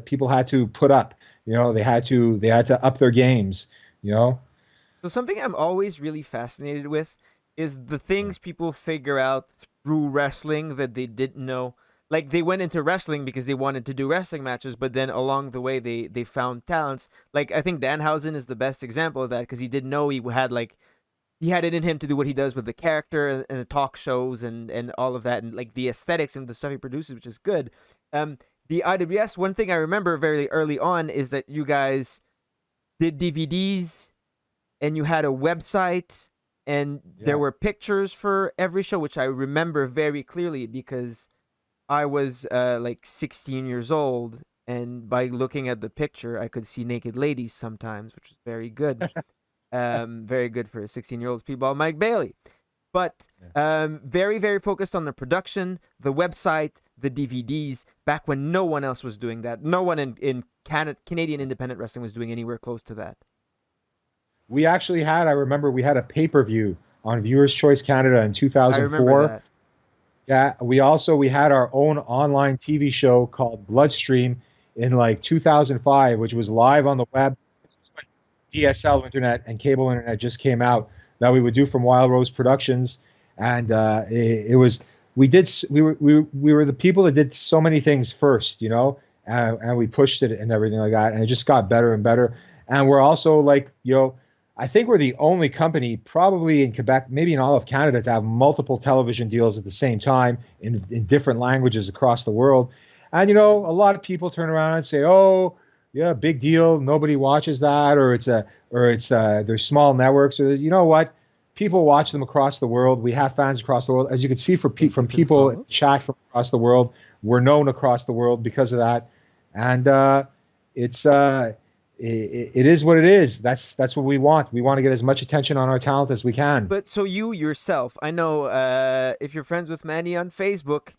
put up. They had to up their games. You know. So something I'm always really fascinated with is the things people figure out through wrestling that they didn't know. like they went into wrestling because they wanted to do wrestling matches, but then along the way they found talents. Like I think Danhausen is the best example of that because he didn't know he had like he had it in him to do what he does with the character and the talk shows and all of that and like the aesthetics and the stuff he produces, which is good. Um, the IWS, one thing I remember very early on is that you guys did DVDs and you had a website and there Yeah. were pictures for every show, which I remember very clearly because I was like 16 years old, and by looking at the picture, I could see naked ladies sometimes, which was very good. Very good for a 16-year-old speedball Mike Bailey. But Yeah. very, very focused on the production, the website, the DVDs, back when no one else was doing that. No one in Canadian independent wrestling was doing anywhere close to that. We actually had, I remember we had a pay-per-view on Viewers Choice Canada in I remember 2004. that. Yeah, we had our own online TV show called Bloodstream in like 2005, which was live on the web. DSL internet and cable internet just came out that we would do from Wild Rose Productions, and it was we were the people that did so many things first, you know, and we pushed it and everything like that, and it just got better and better. And we're also like, you know, I think we're the only company probably in Quebec, maybe in all of Canada, to have multiple television deals at the same time in different languages across the world. And you know, a lot of people turn around and say, "Oh, yeah, big deal. Nobody watches that, or it's there's small networks. Or you know what? People watch them across the world. We have fans across the world, as you can see Thank you from for the people in follow. chat from across the world. We're known across the world because of that, and it's it is what it is. That's what we want. We want to get as much attention on our talent as we can. But so you yourself, I know if you're friends with Manny on Facebook,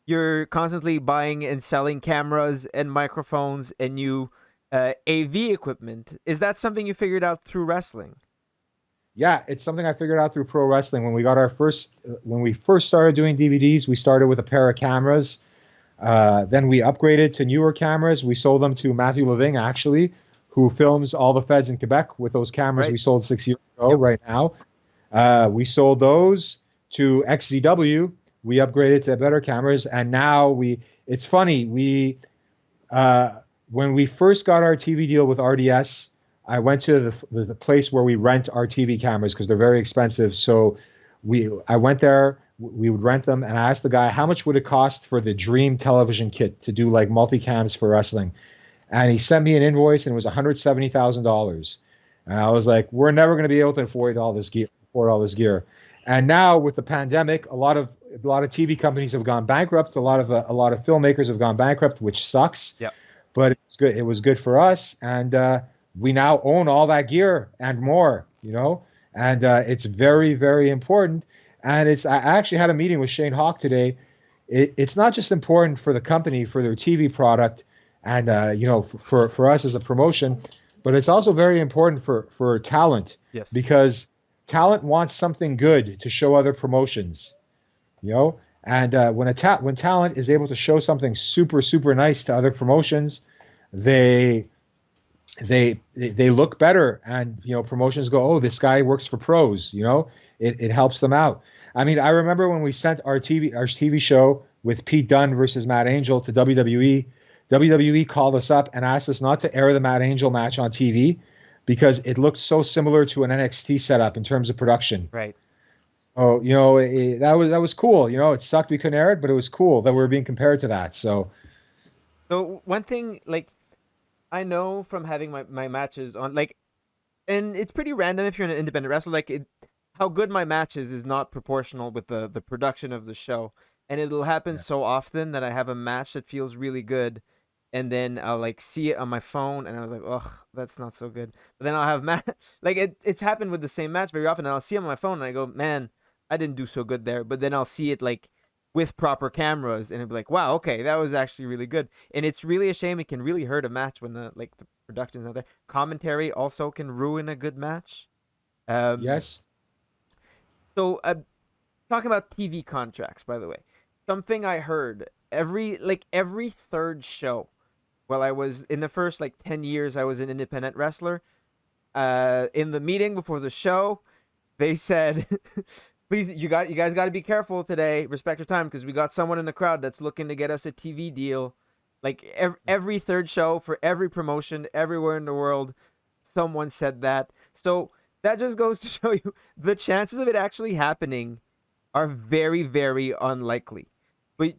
you're constantly buying and selling cameras and microphones and new AV equipment. Is that something you figured out through wrestling? Yeah, it's something I figured out through pro wrestling. When we first started doing DVDs, we started with a pair of cameras. Then we upgraded to newer cameras. We sold them to Matthew Leving, actually, who films all the feds in Quebec with those cameras Right. we sold 6 years ago. Yep. Right now, we sold those to XZW. We upgraded to better cameras, and now we. It's funny. Uh, when we first got our TV deal with RDS, I went to the place where we rent our TV cameras because they're very expensive. So I went there. We would rent them, and I asked the guy how much would it cost for the Dream television kit to do like multicams for wrestling, and he sent me an invoice, and it was $170,000. And I was like, we're never going to be able to afford all this gear. Afford all this gear. And now with the pandemic, a lot of TV companies have gone bankrupt. A lot of filmmakers have gone bankrupt, which sucks. Yep. But it's good. It was good for us, and we now own all that gear and more. You know, and it's very, very important. And I actually had a meeting with Shane Hawk today. It's not just important for the company for their TV product, and you know, for us as a promotion, but it's also very important for talent Yes. because talent wants something good to show other promotions. You know, and when talent is able to show something super nice to other promotions, they they look better, and you know, promotions go, oh, this guy works for pros. You know, it helps them out. I mean, I remember when we sent our TV show with Pete Dunne versus Matt Angel to WWE. WWE called us up and asked us not to air the Matt Angel match on TV because it looked so similar to an NXT setup in terms of production. Right. So you know, that was cool. You know, it sucked we couldn't air it, but it was cool that we were being compared to that. So So one thing, like I know from having my matches on, like, and it's pretty random if you're an independent wrestler. Like, how good my match is not proportional with the production of the show, and it'll happen yeah. so often that I have a match that feels really good, and then I'll like see it on my phone, and I was like, ugh, that's not so good. But then I'll have like it's happened with the same match very often, and I'll see it on my phone, and I go, man, I didn't do so good there. But then I'll see it like with proper cameras, and it'll be like, wow, okay, that was actually really good. And it's really a shame. It can really hurt a match when the production's not there. Commentary also can ruin a good match. Um, Yes. so talking about TV contracts, by the way, something I heard every third show. While I was in the first like 10 years, I was an independent wrestler. In the meeting before the show, they said Please, you guys got to be careful today. Respect your time because we got someone in the crowd that's looking to get us a TV deal. Like every third show for every promotion everywhere in the world, someone said that. So that just goes to show you the chances of it actually happening are very, very unlikely. But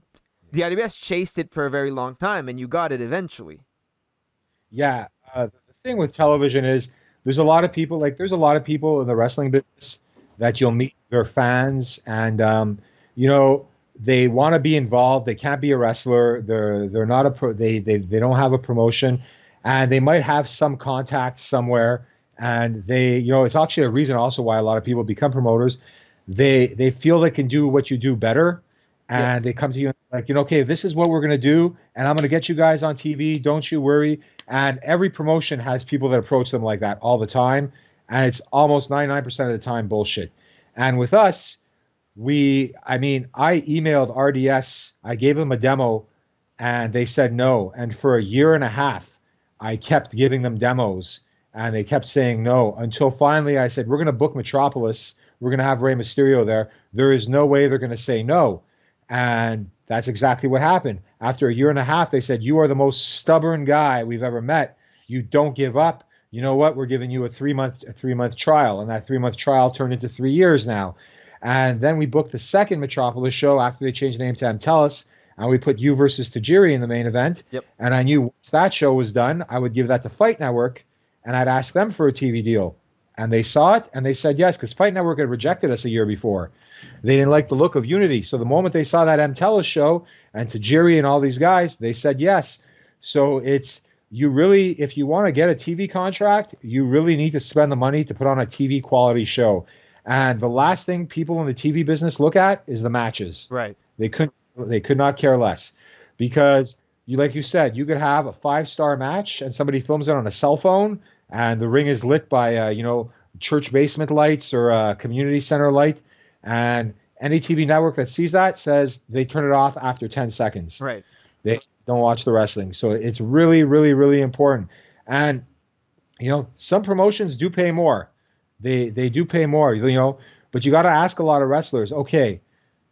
the IWS chased it for a very long time, and you got it eventually. Yeah, the thing with television is there's a lot of people in the wrestling business that you'll meet, they're fans, and you know, they want to be involved. They can't be a wrestler. They're not a pro. They don't have a promotion, and they might have some contact somewhere. And it's actually a reason also why a lot of people become promoters. They feel they can do what you do better, and Yes. they come to you like, okay, this is what we're gonna do, and I'm gonna get you guys on TV. Don't you worry. And every promotion has people that approach them like that all the time. And it's almost 99% of the time bullshit. And with us, I emailed RDS, I gave them a demo, and they said no. And for a year and a half, I kept giving them demos, and they kept saying no until finally I said, we're going to book Metropolis. We're going to have Rey Mysterio there. There is no way they're going to say no. And that's exactly what happened. After a year and a half, they said, you are the most stubborn guy we've ever met. You don't give up. You know what? We're giving you a 3-month trial. And that 3-month trial turned into 3 years now. And then we booked the second Metropolis show after they changed the name to Mtellus, and we put you versus Tajiri in the main event. Yep. And I knew once that show was done, I would give that to Fight Network, and I'd ask them for a TV deal. And they saw it, and they said yes, because Fight Network had rejected us a year before. They didn't like the look of Unity. So the moment they saw that Mtellus show and Tajiri and all these guys, they said yes. So it's you really, if you want to get a TV contract, you really need to spend the money to put on a TV quality show. And the last thing people in the TV business look at is the matches. Right. They could not care less because like you said, you could have a 5-star match and somebody films it on a cell phone and the ring is lit by church basement lights or a community center light, and any TV network that sees that says they turn it off after 10 seconds. Right. They don't watch the wrestling. So it's really, really, really important. And some promotions do pay more. They do pay more, but you got to ask a lot of wrestlers, okay,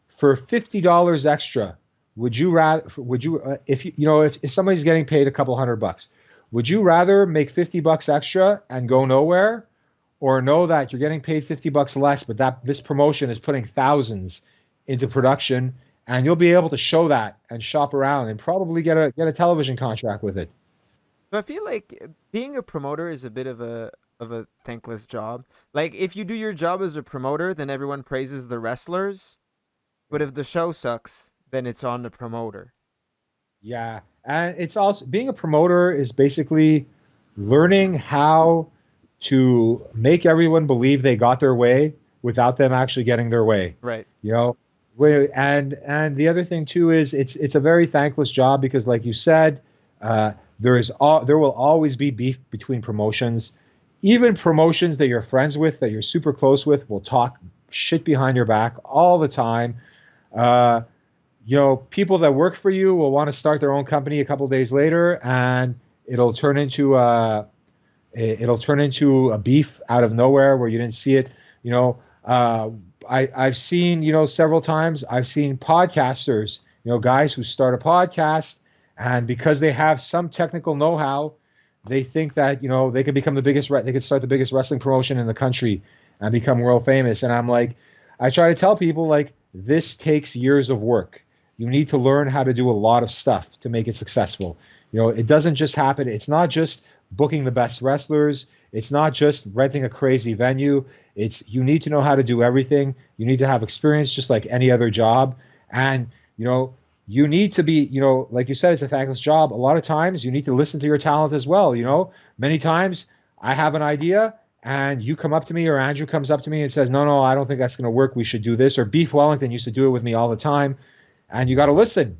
for $50 extra, would you if if somebody's getting paid a couple $100, would you rather make $50 extra and go nowhere, or know that you're getting paid $50 less, but that this promotion is putting thousands into production, and you'll be able to show that and shop around and probably get a television contract with it. So I feel like being a promoter is a bit of a thankless job. Like if you do your job as a promoter, then everyone praises the wrestlers. But if the show sucks, then it's on the promoter. Yeah, and it's also being a promoter is basically learning how to make everyone believe they got their way without them actually getting their way. Right. You know, and the other thing too is it's a very thankless job because, like you said, there will always be beef between promotions. Even promotions that you're friends with, that you're super close with, will talk shit behind your back all the time. Uh, People that work for you will want to start their own company a couple days later, and it'll turn into a beef out of nowhere where you didn't see it. You know, uh, I've seen several times. I've seen podcasters, guys who start a podcast, and because they have some technical know-how, they think that they could become they could start the biggest wrestling promotion in the country and become world famous. And I'm like, I try to tell people like this takes years of work. You need to learn how to do a lot of stuff to make it successful. It doesn't just happen. It's not just booking the best wrestlers. It's not just renting a crazy venue. You need to know how to do everything. You need to have experience just like any other job. And, you need to be, like you said, it's a thankless job. A lot of times you need to listen to your talent as well. Many times I have an idea and you come up to me or Andrew comes up to me and says, no, I don't think that's going to work. We should do this. Or Beef Wellington used to do it with me all the time. And you got to listen,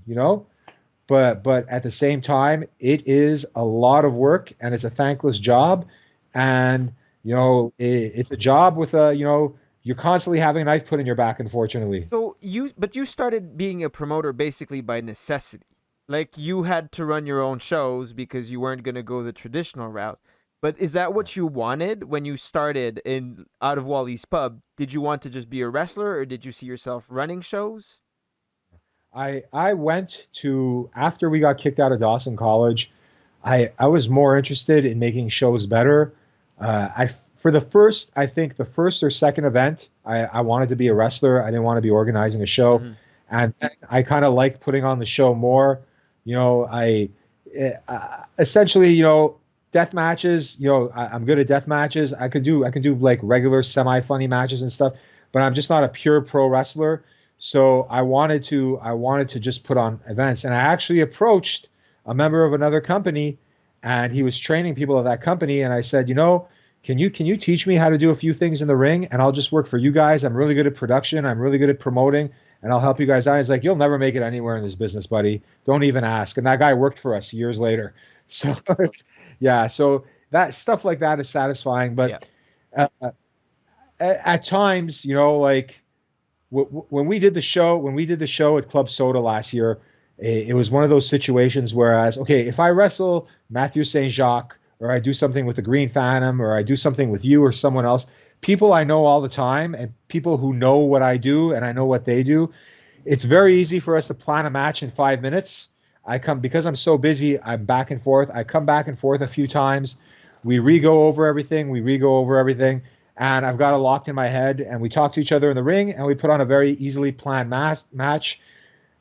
but at the same time, it is a lot of work and it's a thankless job. And, it's a job with you're constantly having a knife put in your back, unfortunately. But you started being a promoter basically by necessity. Like you had to run your own shows because you weren't going to go the traditional route. But is that what you wanted when you started in out of Wally's pub? Did you want to just be a wrestler, or did you see yourself running shows? I went to after we got kicked out of Dawson College. I was more interested in making shows better. I for the first I think the first or second event I wanted to be a wrestler. I didn't want to be organizing a show, Mm-hmm. and then I kind of liked putting on the show more. Essentially death matches. I'm good at death matches. I can do like regular semi funny matches and stuff, but I'm just not a pure pro wrestler. So I wanted to just put on events, and I actually approached a member of another company, and he was training people at that company, and I said, can you teach me how to do a few things in the ring, and I'll just work for you guys. I'm really good at production. I'm really good at promoting, and I'll help you guys out. He's like, you'll never make it anywhere in this business, buddy. Don't even ask. And that guy worked for us years later. So yeah, so that stuff like that is satisfying, Yeah. but uh, at times, like when we did the show at Club Soda last year, it was one of those situations. Whereas, okay, if I wrestle Matthew Saint Jacques, or I do something with the Green Phantom, or I do something with you or someone else, people I know all the time, and people who know what I do and I know what they do, it's very easy for us to plan a match in 5 minutes. I come because I'm so busy. I'm back and forth. I come back and forth a few times. We re-go over everything. And I've got it locked in my head. And we talk to each other in the ring, and we put on a very easily planned match.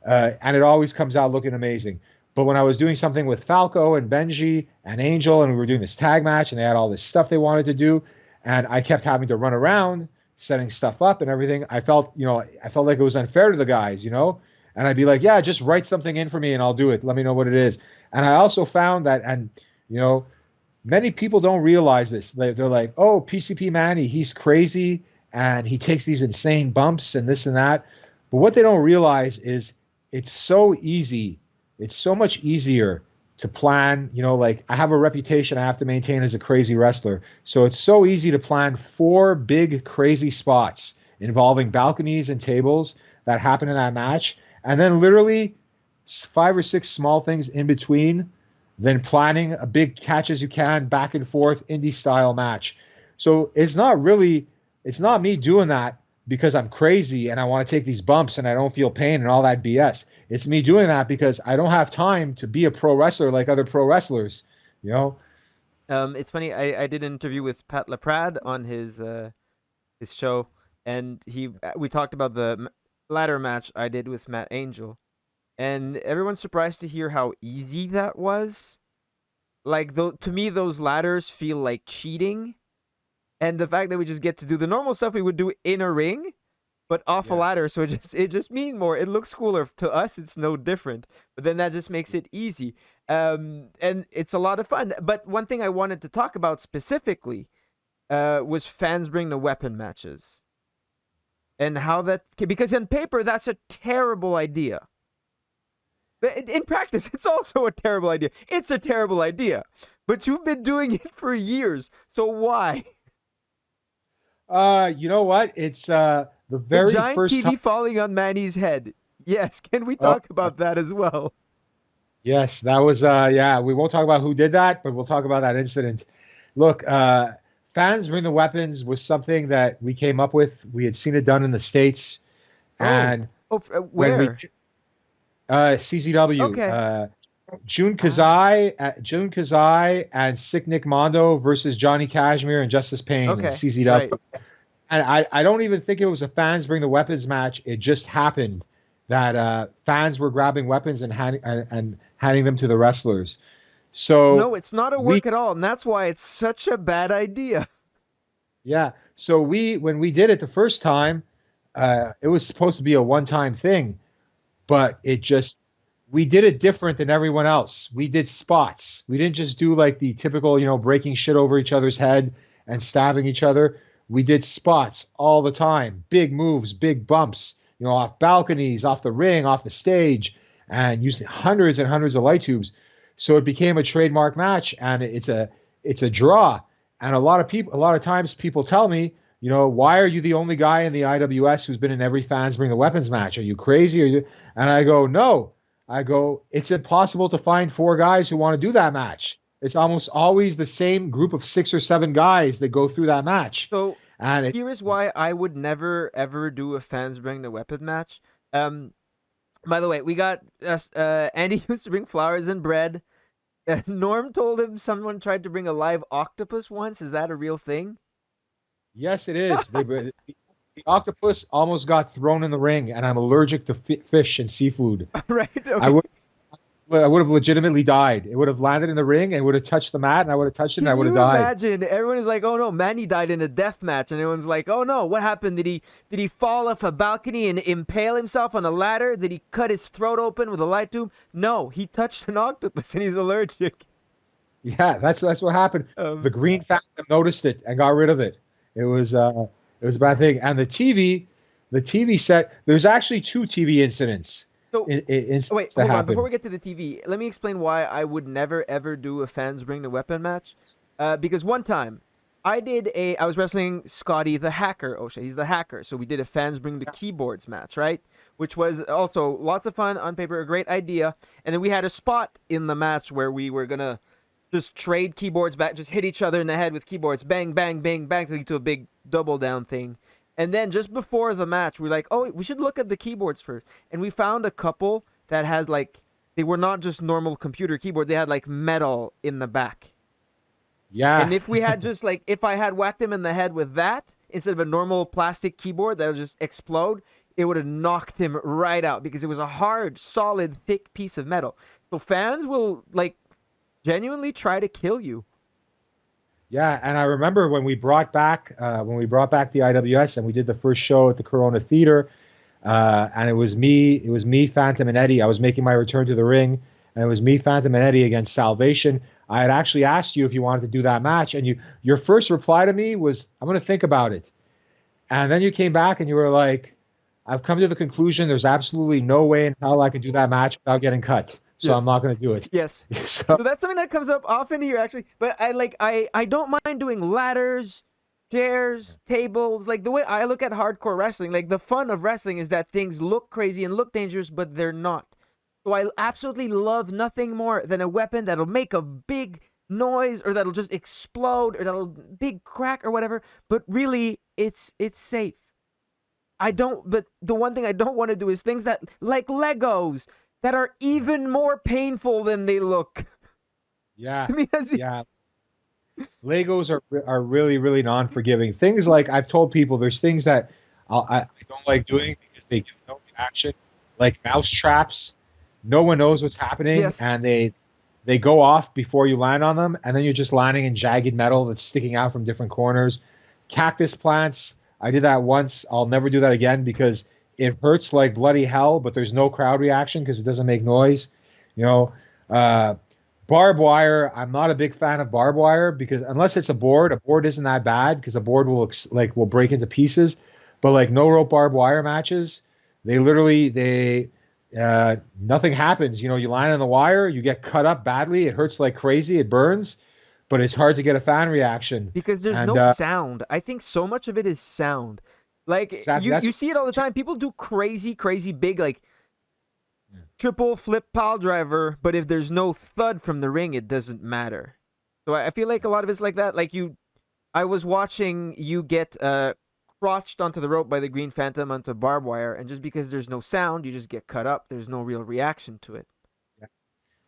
And it always comes out looking amazing. But when I was doing something with Falco and Benji and Angel, and we were doing this tag match, and they had all this stuff they wanted to do, and I kept having to run around setting stuff up and everything, I felt like it was unfair to the guys. And I'd be like, yeah, just write something in for me and I'll do it. Let me know what it is. And I also found that, and you know, many people don't realize this. They're like, oh, PCP Manny, he's crazy and he takes these insane bumps and this and that. But what they don't realize is it's so easy. It's so much easier to plan. Like I have a reputation I have to maintain as a crazy wrestler. So it's so easy to plan four big crazy spots involving balconies and tables that happen in that match. And then literally five or six small things in between, then planning a big catch as you can, back and forth, indie style match. So it's not me doing that because I'm crazy and I want to take these bumps and I don't feel pain and all that BS. It's me doing that because I don't have time to be a pro wrestler like other pro wrestlers, you know? It's funny. I did an interview with Pat LaPrade on his show, and we talked about the ladder match I did with Matt Angel, and everyone's surprised to hear how easy that was. Like, though, to me, those ladders feel like cheating, and the fact that we just get to do the normal stuff we would do in a ring, but off a Yeah. ladder, so it just means more. It looks cooler to us. It's no different, but then that just makes it easy. And it's a lot of fun. But one thing I wanted to talk about specifically was fans bring the weapon matches and how that, because in paper that's a terrible idea. But in practice, it's also a terrible idea. It's a terrible idea, but you've been doing it for years, so why? You know what? It's the The very giant first time. TV falling on Manny's head. Yes, can we Oh, talk about that as well? yes, that was yeah, we won't talk about who did that, but we'll talk about that incident. Look, fans bring the weapons was something that we came up with. We had seen it done in the States, Oh, and when we where? CZW, Okay, ah, June Kazai and Sick Nick Mondo versus Johnny Cashmere and Justice Payne and okay, CZW. right. And I don't even think it was a fans bring the weapons match. It just happened that fans were grabbing weapons and handing them to the wrestlers. So No, it's not a we work at all, and that's why it's such a bad idea. yeah. So we when we did it the first time, it was supposed to be a one-time thing, but it just we did it different than everyone else. We did spots. We didn't just do like the typical, breaking shit over each other's head and stabbing each other. We did spots all the time, big moves, big bumps, off balconies, off the ring, off the stage, and using hundreds and hundreds of light tubes. So it became a trademark match, and it's a draw. And a lot of times people tell me, why are you the only guy in the IWS who's been in every fans bring the weapons match? Are you crazy? And I go, no. I go, it's impossible to find four guys who want to do that match. it's almost always the same group of 6 or 7 guys that go through that match. So And it, here is why I would never ever do a fans bring the weapon match. Um, by the way, we got Andy used to bring flowers and bread. Norm told him someone tried to bring a live octopus once. Is that a real thing? yes, it is. The octopus almost got thrown in the ring, and I'm allergic to fish and seafood. Right. I Okay. would I would have legitimately died. It would have landed in the ring and would have touched the mat, and I would have touched it, and I Can would have you died. imagine? Everyone is like, "Oh no, Manny died in a death match," and everyone's like, "Oh no, what happened? Did he fall off a balcony and impale himself on a ladder? Did he cut his throat open with a light tube? No, he touched an octopus and he's allergic." Yeah, that's what happened. The Um, Green Phantom noticed it and got rid of it. It was a bad thing. And the TV set. There's actually two TV incidents. so wait, Incidents that hold on. Before happened. we get to the TV, let me explain why I would never ever do a fans bring the weapon match. Because one time I was wrestling Scotty the Hacker. Osha, he's the hacker. So we did a fans bring the keyboards match, right? Which was also lots of fun on paper, a great idea. And then we had a spot in the match where we were gonna just trade keyboards back, just hit each other in the head with keyboards, bang, bang, bang, bang, to lead to a big double down thing. And then just before the match, we're like, oh, we should look at the keyboards first. And we found a couple that has like, they were not just normal computer keyboard, they had like metal in the back. Yeah, And if we had just like, if I had whacked him in the head with that, instead of a normal plastic keyboard that would just explode, it would have knocked him right out because it was a hard, solid, thick piece of metal. So fans will like genuinely try to kill you. yeah. And I remember when we brought back the IWS and we did the first show at the Corona Theater. And it was me, Phantom, and Eddie. I was making my return to the ring, and it was me, Phantom, and Eddie against Salvation. I had actually asked you if you wanted to do that match, and your first reply to me was, "I'm going to think about it." And then you came back and you were like, "I've come to the conclusion there's absolutely no way in hell I can do that match without getting cut, so I'm Yes. not going to do it." Yes. So So that's something that comes up often here actually. But I don't mind doing ladders, chairs, tables. Like the way I look at hardcore wrestling, like the fun of wrestling is that things look crazy and look dangerous, but they're not. So I absolutely love nothing more than a weapon that'll make a big noise or that'll just explode or that'll big crack or whatever, but really it's safe. I don't but the one thing I don't want to do is things that like Legos that are even more painful than they look. yeah, To me that's yeah. Legos are really really non-forgiving. Things like I've told people there's things that I don't like doing because they give no reaction, like mouse traps. No one knows what's happening, yes. and they go off before you land on them, and then you're just landing in jagged metal that's sticking out from different corners. Cactus plants. I did that once. I'll never do that again because it hurts like bloody hell, but there's no crowd reaction because it doesn't make noise. You know, uh, barbed wire. I'm not a big fan of barbed wire because unless it's a board isn't that bad because a board will break into pieces. But like no rope barbed wire matches, they nothing happens. You know, you line on the wire, you get cut up badly, it hurts like crazy, it burns, but it's hard to get a fan reaction. Because there's And no sound. I think so much of it is sound. Like exactly you that's you see it all the time. People do crazy big like triple flip pile driver, but if there's no thud from the ring, it doesn't matter. So I feel like a lot of it's like that. Like I was watching you get crotched onto the rope by the Green Phantom onto barbed wire, and just because there's no sound, you just get cut up. There's no real reaction to it.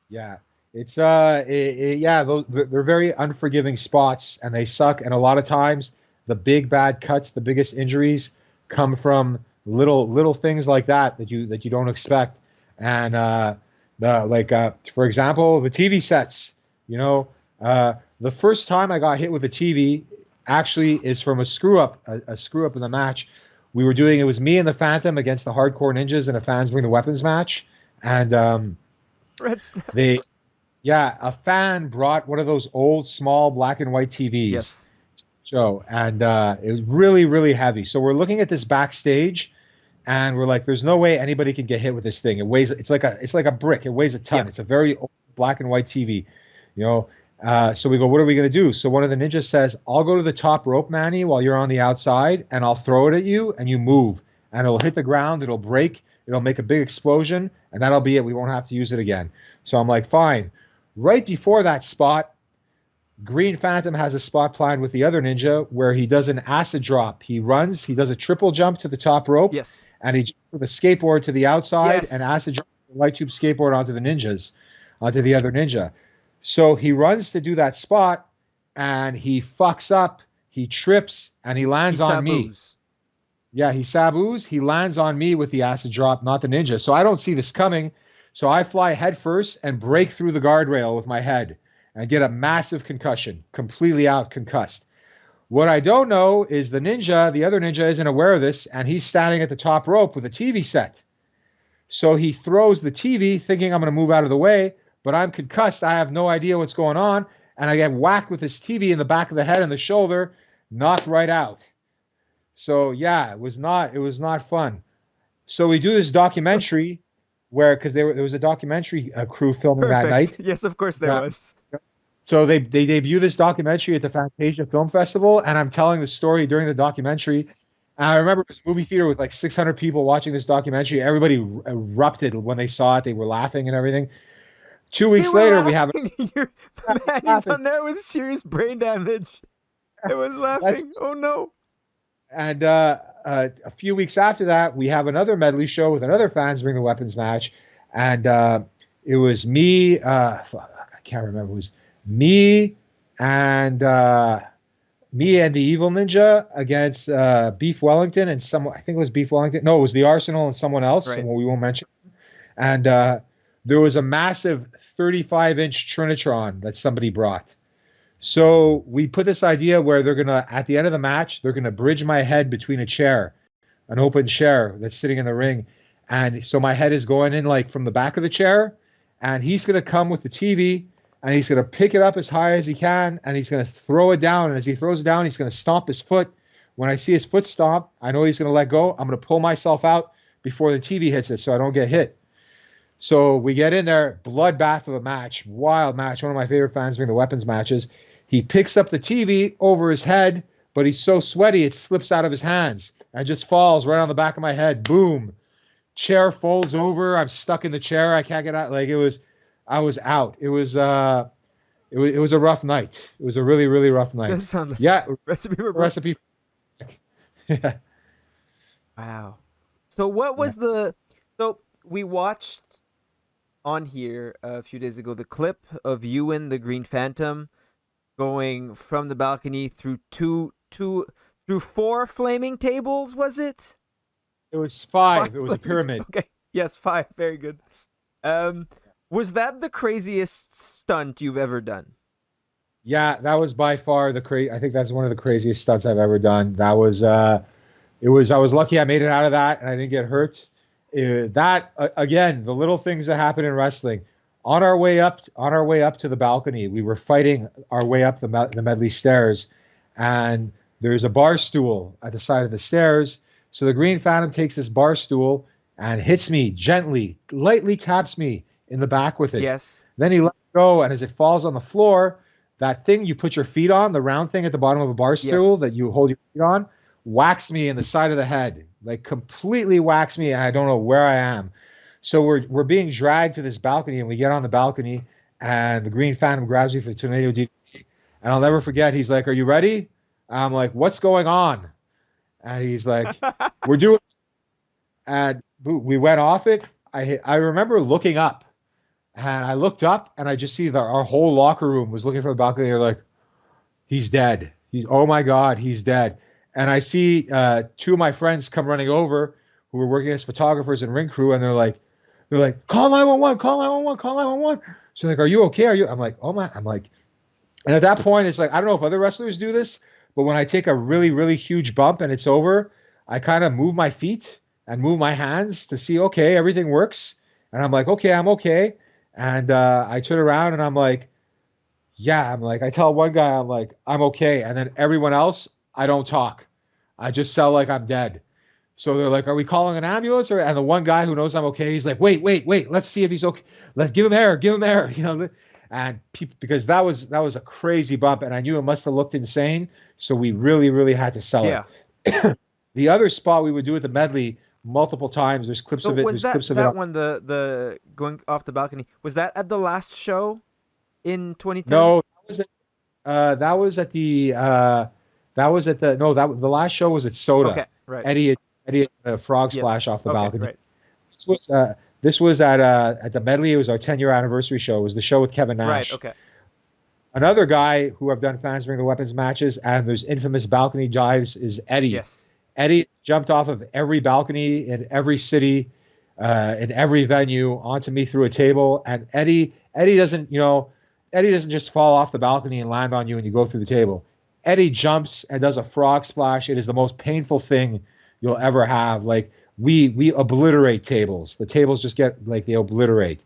yeah. It's yeah, they're very unforgiving spots and they suck. And a lot of times the big bad cuts, the biggest injuries come from little things like that you don't expect. And the like for example, the TV sets, you know, the first time I got hit with a TV actually is from a screw up in the match. We were doing it was me and the Phantom against the Hardcore Ninjas in a fans bring the weapons match. And Red snap. they yeah, a fan brought one of those old small black and white TVs Yes. show, and it was really really heavy. So we're looking at this backstage, and we're like, "There's no way anybody can get hit with this thing. It weighs it's like a brick. It weighs a Yeah. ton. It's a very old black and white TV, you know." So we go, "What are we gonna do?" So one of the ninjas says, "I'll go to the top rope, Manny, while you're on the outside, and I'll throw it at you, and you move, and it'll hit the ground. It'll break. It'll make a big explosion, and that'll be it. We won't have to use it again." So I'm like, "Fine." Right before that spot, Green Phantom has a spot planned with the other ninja where he does an acid drop. He runs, he does a triple jump to the top rope, Yes. and he jumps with a skateboard to the outside and Yes. acid jump the light tube skateboard onto the ninjas, onto the other ninja. So he runs to do that spot, and he fucks up. He trips and he He lands on me. saboos. Yeah, he saboos. He lands on me with the acid drop, not the ninja. So I don't see this coming. So I fly head first and break through the guardrail with my head and get a massive concussion, completely out concussed. What I don't know is the other ninja isn't aware of this, and he's standing at the top rope with a TV set. So he throws the TV thinking I'm going to move out of the way, but I'm concussed. I have no idea what's going on. And I get whacked with this TV in the back of the head and the shoulder, knocked right out. So yeah, it was not fun. So we do this documentary where because there was a documentary crew filming that Perfect. night. Yes, of course there Yeah. was. So they debut this documentary at the Fantasia Film Festival, and I'm telling the story during the documentary. And I remember this movie theater with like 600 people watching this documentary. Everybody erupted when they saw it. They were laughing and everything. Two They weeks were later, we have laughing. Manny's laughing. on there with serious brain damage. It was That's laughing. Oh no. and a few weeks after that, we have another medley show with another fans bring the weapons match, and it was me. I can't remember. It was me and me and the Evil Ninja against Beef Wellington and someone. I think it was Beef Wellington. No, it was the Arsenal and someone else. Right. And we won't mention. And there was a massive 35-inch Trinitron that somebody brought. So we put this idea where they're gonna at the end of the match they're gonna bridge my head between a chair, an open chair that's sitting in the ring, and so my head is going in like from the back of the chair, and he's gonna come with the TV and he's gonna pick it up as high as he can and he's gonna throw it down, and as he throws it down he's gonna stomp his foot. When I see his foot stomp, I know he's gonna let go. I'm gonna pull myself out before the TV hits it so I don't get hit. So we get in there, bloodbath of a match, wild match, one of my favorite fans during the weapons matches. He picks up the TV over his head, but he's so sweaty it slips out of his hands and just falls right on the back of my head. Boom. Chair folds over. I'm stuck in the chair. I can't get out. I was out. It was a rough night. It was a really, really rough night. Does sound like Yeah, recipe for recipe. Yeah. Wow. So what Yeah. was the so we watched on here a few days ago the clip of you and the Green Phantom going from the balcony through through four flaming tables, was it? It was Five five. It was a flaming- pyramid. Okay. Yes, five. Very good. Um was that the craziest stunt you've ever done? Yeah, that was by far the crazy. I think that's one of the craziest stunts I've ever done. That was it was I was lucky I made it out of that and I didn't get hurt. Again, the little things that happen in wrestling. On our way up to the balcony, we were fighting our way up the medley stairs, and there's a bar stool at the side of the stairs. So the Green Phantom takes this bar stool and hits me gently, lightly taps me in the back with it. Yes. Then he lets go, and as it falls on the floor, that thing you put your feet on, the round thing at the bottom of a bar stool Yes. that you hold your feet on, whacks me in the side of the head, like completely whacks me, and I don't know where I am. So we're being dragged to this balcony, and we get on the balcony, and the Green Phantom grabs me for the tornado DDT, and I'll never forget. He's like, "Are you ready?" I'm like, "What's going on?" And he's like, "We're doing." And we went off it. I remember looking up, and I looked up, and I just see that our whole locker room was looking from the balcony. They're like, "He's dead. He's oh my god, he's dead." And I see two of my friends come running over who were working as photographers and ring crew, and they're like, call 911, call 911, call 911. So like, are you okay? Are you? I'm like, oh my, I'm like, and at that point, it's like, I don't know if other wrestlers do this, but when I take a really, really huge bump and it's over, I kind of move my feet and move my hands to see, okay, everything works. And I'm like, okay, I'm okay. And I turn around and I'm like, yeah, I'm like, I tell one guy, I'm like, I'm okay. And then everyone else, I don't talk. I just sell like I'm dead. So they're like, "Are we calling an ambulance?" Or and the one guy who knows I'm okay, he's like, "Wait, wait, wait. Let's see if he's okay. Let's give him air, give him air." And because that was a crazy bump, and I knew it must have looked insane. So we really, really had to sell Yeah. it. The other spot we would do at the medley multiple times. There's clips So of it. was There's clips of it. that one the going off the balcony? Was that at the last show in 2010? No, That was at the that was at the no that the last show was at Soda. Okay, right. Eddie had, Eddie had a frog Yes. splash off the Okay, balcony. right. This was at the Medley. It was our 10-year anniversary show. It was the show with Kevin Right, Nash. okay. Another guy who I've done fans bring the weapons matches and there's infamous balcony dives is Eddie. Yes. Eddie jumped off of every balcony in every city, in every venue onto me through a table. And Eddie doesn't, Eddie doesn't just fall off the balcony and land on you and you go through the table. Eddie jumps and does a frog splash. It is the most painful thing you'll ever have. Like we obliterate tables. The tables just get like they obliterate.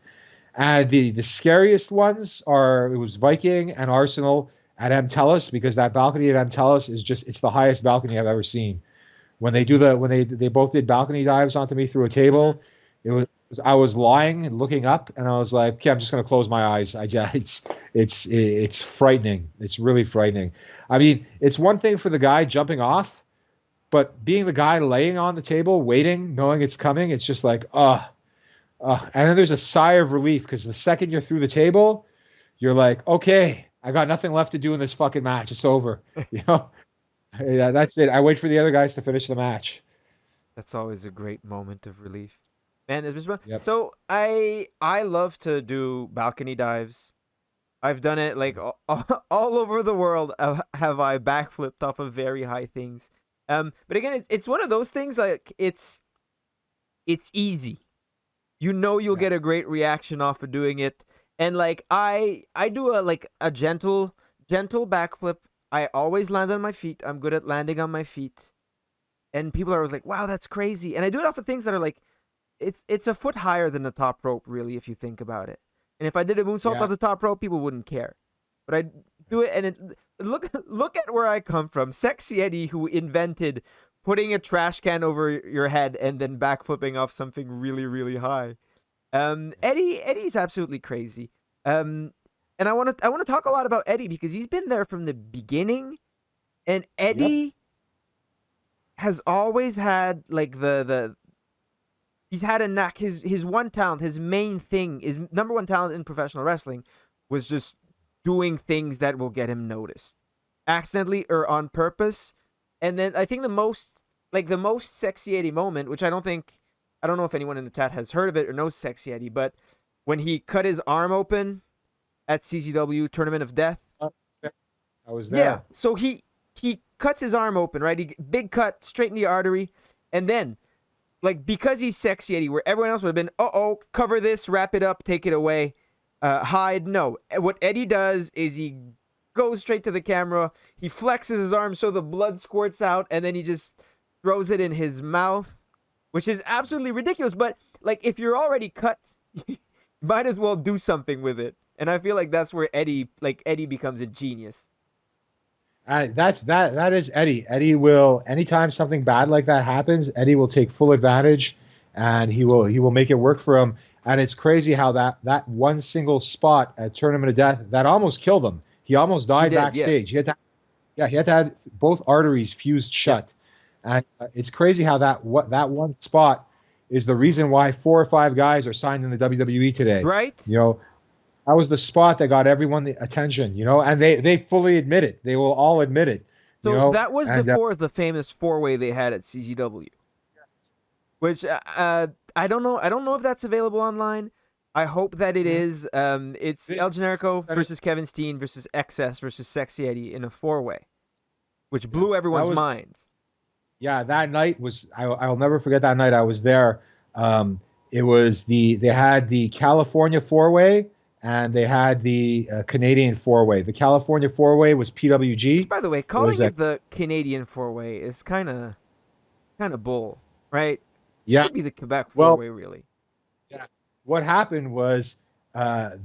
And the scariest ones are it was Viking and Arsenal at M Telus because that balcony at M Telus is just it's the highest balcony I've ever seen. When they both did balcony dives onto me through a Hmm. table, it was I was lying and looking up and I was like, okay, I'm just gonna close my eyes. I just it's frightening. It's really frightening. I mean, it's one thing for the guy jumping off, but being the guy laying on the table, waiting, knowing it's coming, it's just like, and then there's a sigh of relief because the second you're through the table, you're like, okay, I got nothing left to do in this fucking match. It's over. You know, yeah, that's it. I wait for the other guys to finish the match. That's always a great moment of relief. Man, it's been fun. Yep. So I love to do balcony dives. I've done it like all over the world. Have I backflipped off of very high things? But again, it's one of those things like it's easy. You know you'll Yeah. get a great reaction off of doing it, and like I do a gentle backflip. I always land on my feet. I'm good at landing on my feet, and people are always like, "Wow, that's crazy!" And I do it off of things that are like it's a foot higher than the top rope, really, if you think about it. And if I did a moonsault Yeah. off the top rope, people wouldn't care. But I do it, and look at where I come from. Sexy Eddie, who invented putting a trash can over your head and then backflipping off something really high. Eddie's absolutely crazy. And I want to talk a lot about Eddie because he's been there from the beginning, and Yep. Eddie has always had like the he's had a knack. His one talent, his main thing, his number one talent in professional wrestling was just doing things that will get him noticed, accidentally or on purpose. And then I think the most sexy Eddie moment, which I don't know if anyone in the chat has heard of it or knows sexy Eddie, but when he cut his arm open at CCW Tournament of Death. I was Yeah, there. so he cuts his arm open, right? Big cut straight in the artery, and then like because he's sexy Eddie, where everyone else would have been, cover this, wrap it up, take it away, hide. No, what Eddie does is he goes straight to the camera. He flexes his arm so the blood squirts out, and then he just throws it in his mouth, which is absolutely ridiculous. But like, if you're already cut, might as well do something with it. And I feel like that's where Eddie becomes a genius. That is Eddie. Eddie will anytime something bad like that happens, Eddie will take full advantage, and he will make it work for him. And it's crazy how that one single spot at Tournament of Death that almost killed him. He almost He died did, yeah, backstage. He had to have both arteries fused yeah, shut. And it's crazy how that one spot is the reason why 4 or 5 guys are signed in the WWE today. right. You know, that was the spot that got everyone the attention, and they fully admit it. They will all admit it, So that was and before the famous four-way they had at CZW, which I don't know. I don't know if that's available online. I hope that it is. It's El Generico versus Kevin Steen versus XS versus Sexy Eddie in a four-way, which yeah, blew that everyone's was minds. yeah. That night was I'll never forget that night. I was there. It was they had the California four way and they had the Canadian four way. The California four way was Which, PWG. by the way, It was calling it the Canadian four-way is kind of bull, right? yeah. Should be the Quebec Well, four-way, really. yeah. What happened was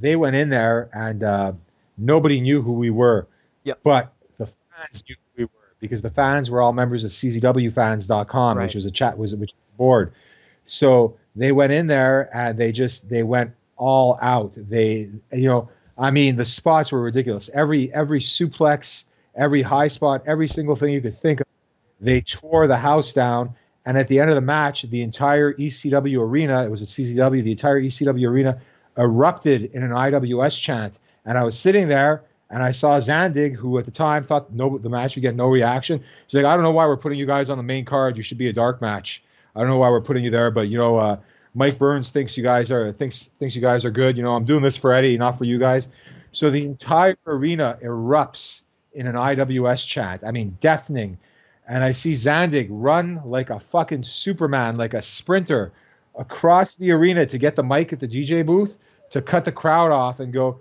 they went in there and nobody knew who we were, Yep. but the fans knew who we were because the fans were all members of CZWfans.com, Right. which was a board. So they went in there and they went all out. I mean, the spots were ridiculous. Every suplex, every high spot, every single thing you could think of, they tore the house down. And at the end of the match, the entire ECW arena, it was at CCW, the entire ECW arena erupted in an IWS chant. And I was sitting there And I saw Zandig, who at the time thought the match would get no reaction. He's like, I don't know why we're putting you guys on the main card. You should be a dark match. I don't know why we're putting you there, but Mike Burns thinks you guys are good. I'm doing this for Eddie, not for you guys. So the entire arena erupts in an IWS chant. I mean, deafening. And I see Zandig run like a fucking Superman, like a sprinter across the arena to get the mic at the DJ booth to cut the crowd off and go,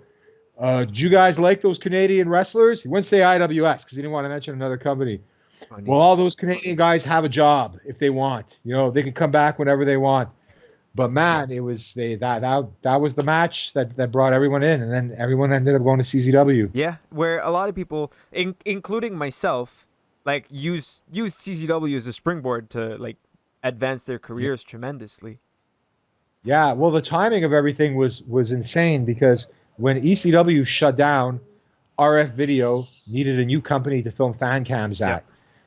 do you guys like those Canadian wrestlers? He wouldn't say IWS because he didn't want to mention another company. Funny. Well, all those Canadian guys have a job if they want. They can come back whenever they want. But man, it was that was the match that brought everyone in, and then everyone ended up going to CZW. Yeah, where a lot of people, including myself, like use CZW as a springboard to like advance their careers tremendously. Yeah, well, the timing of everything was insane because when ECW shut down, RF Video needed a new company to film fan cams Yeah. at.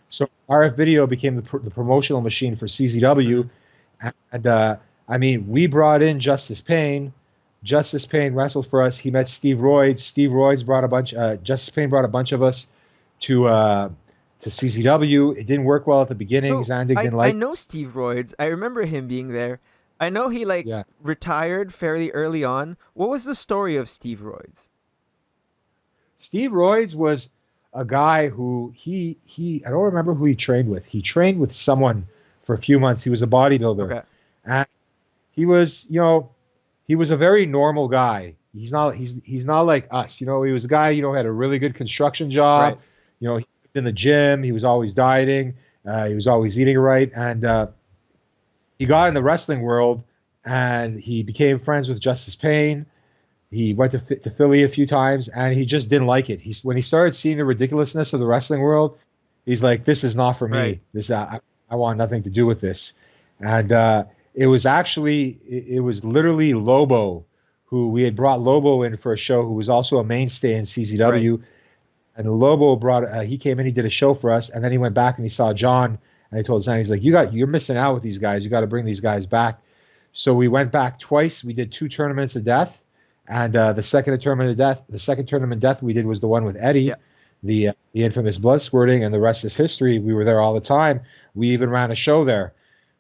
So RF Video became the promotional machine for CZW. Mm-hmm. And I mean, we brought in Justice Payne. Justice Payne wrestled for us. He met Steve Royds. Steve Royds brought a bunch. Justice Payne brought a bunch of us to CZW. It didn't work well at the beginning. So Zandig didn't I like know it. Steve Royds. I remember him being there. I know he like Yeah, retired fairly early on. What was the story of Steve Royds? Steve Royds was a guy who he I don't remember who he trained with. He trained with someone for a few months. He was a bodybuilder, Okay. and he was he was a very normal guy. He's not like us. He was a guy had a really good construction Right. job. He lived in the gym. He was always dieting. He was always eating right, and he got in the wrestling world, and he became friends with Justice Payne. He went to Philly a few times, and he just didn't like it. When he started seeing the ridiculousness of the wrestling world, he's like, "This is not for Right. me. I want nothing to do with this." And it was literally Lobo, who we had brought Lobo in for a show, who was also a mainstay in Right. CZW. And Lobo he came in, he did a show for us, and then he went back and he saw John, and he told Zan, he's like, you're missing out with these guys. You got to bring these guys back. So we went back twice. We did 2 tournaments of death, and the second tournament of death we did was the one with Eddie, Yeah. the infamous blood squirting, and the rest is history. We were there all the time. We even ran a show there.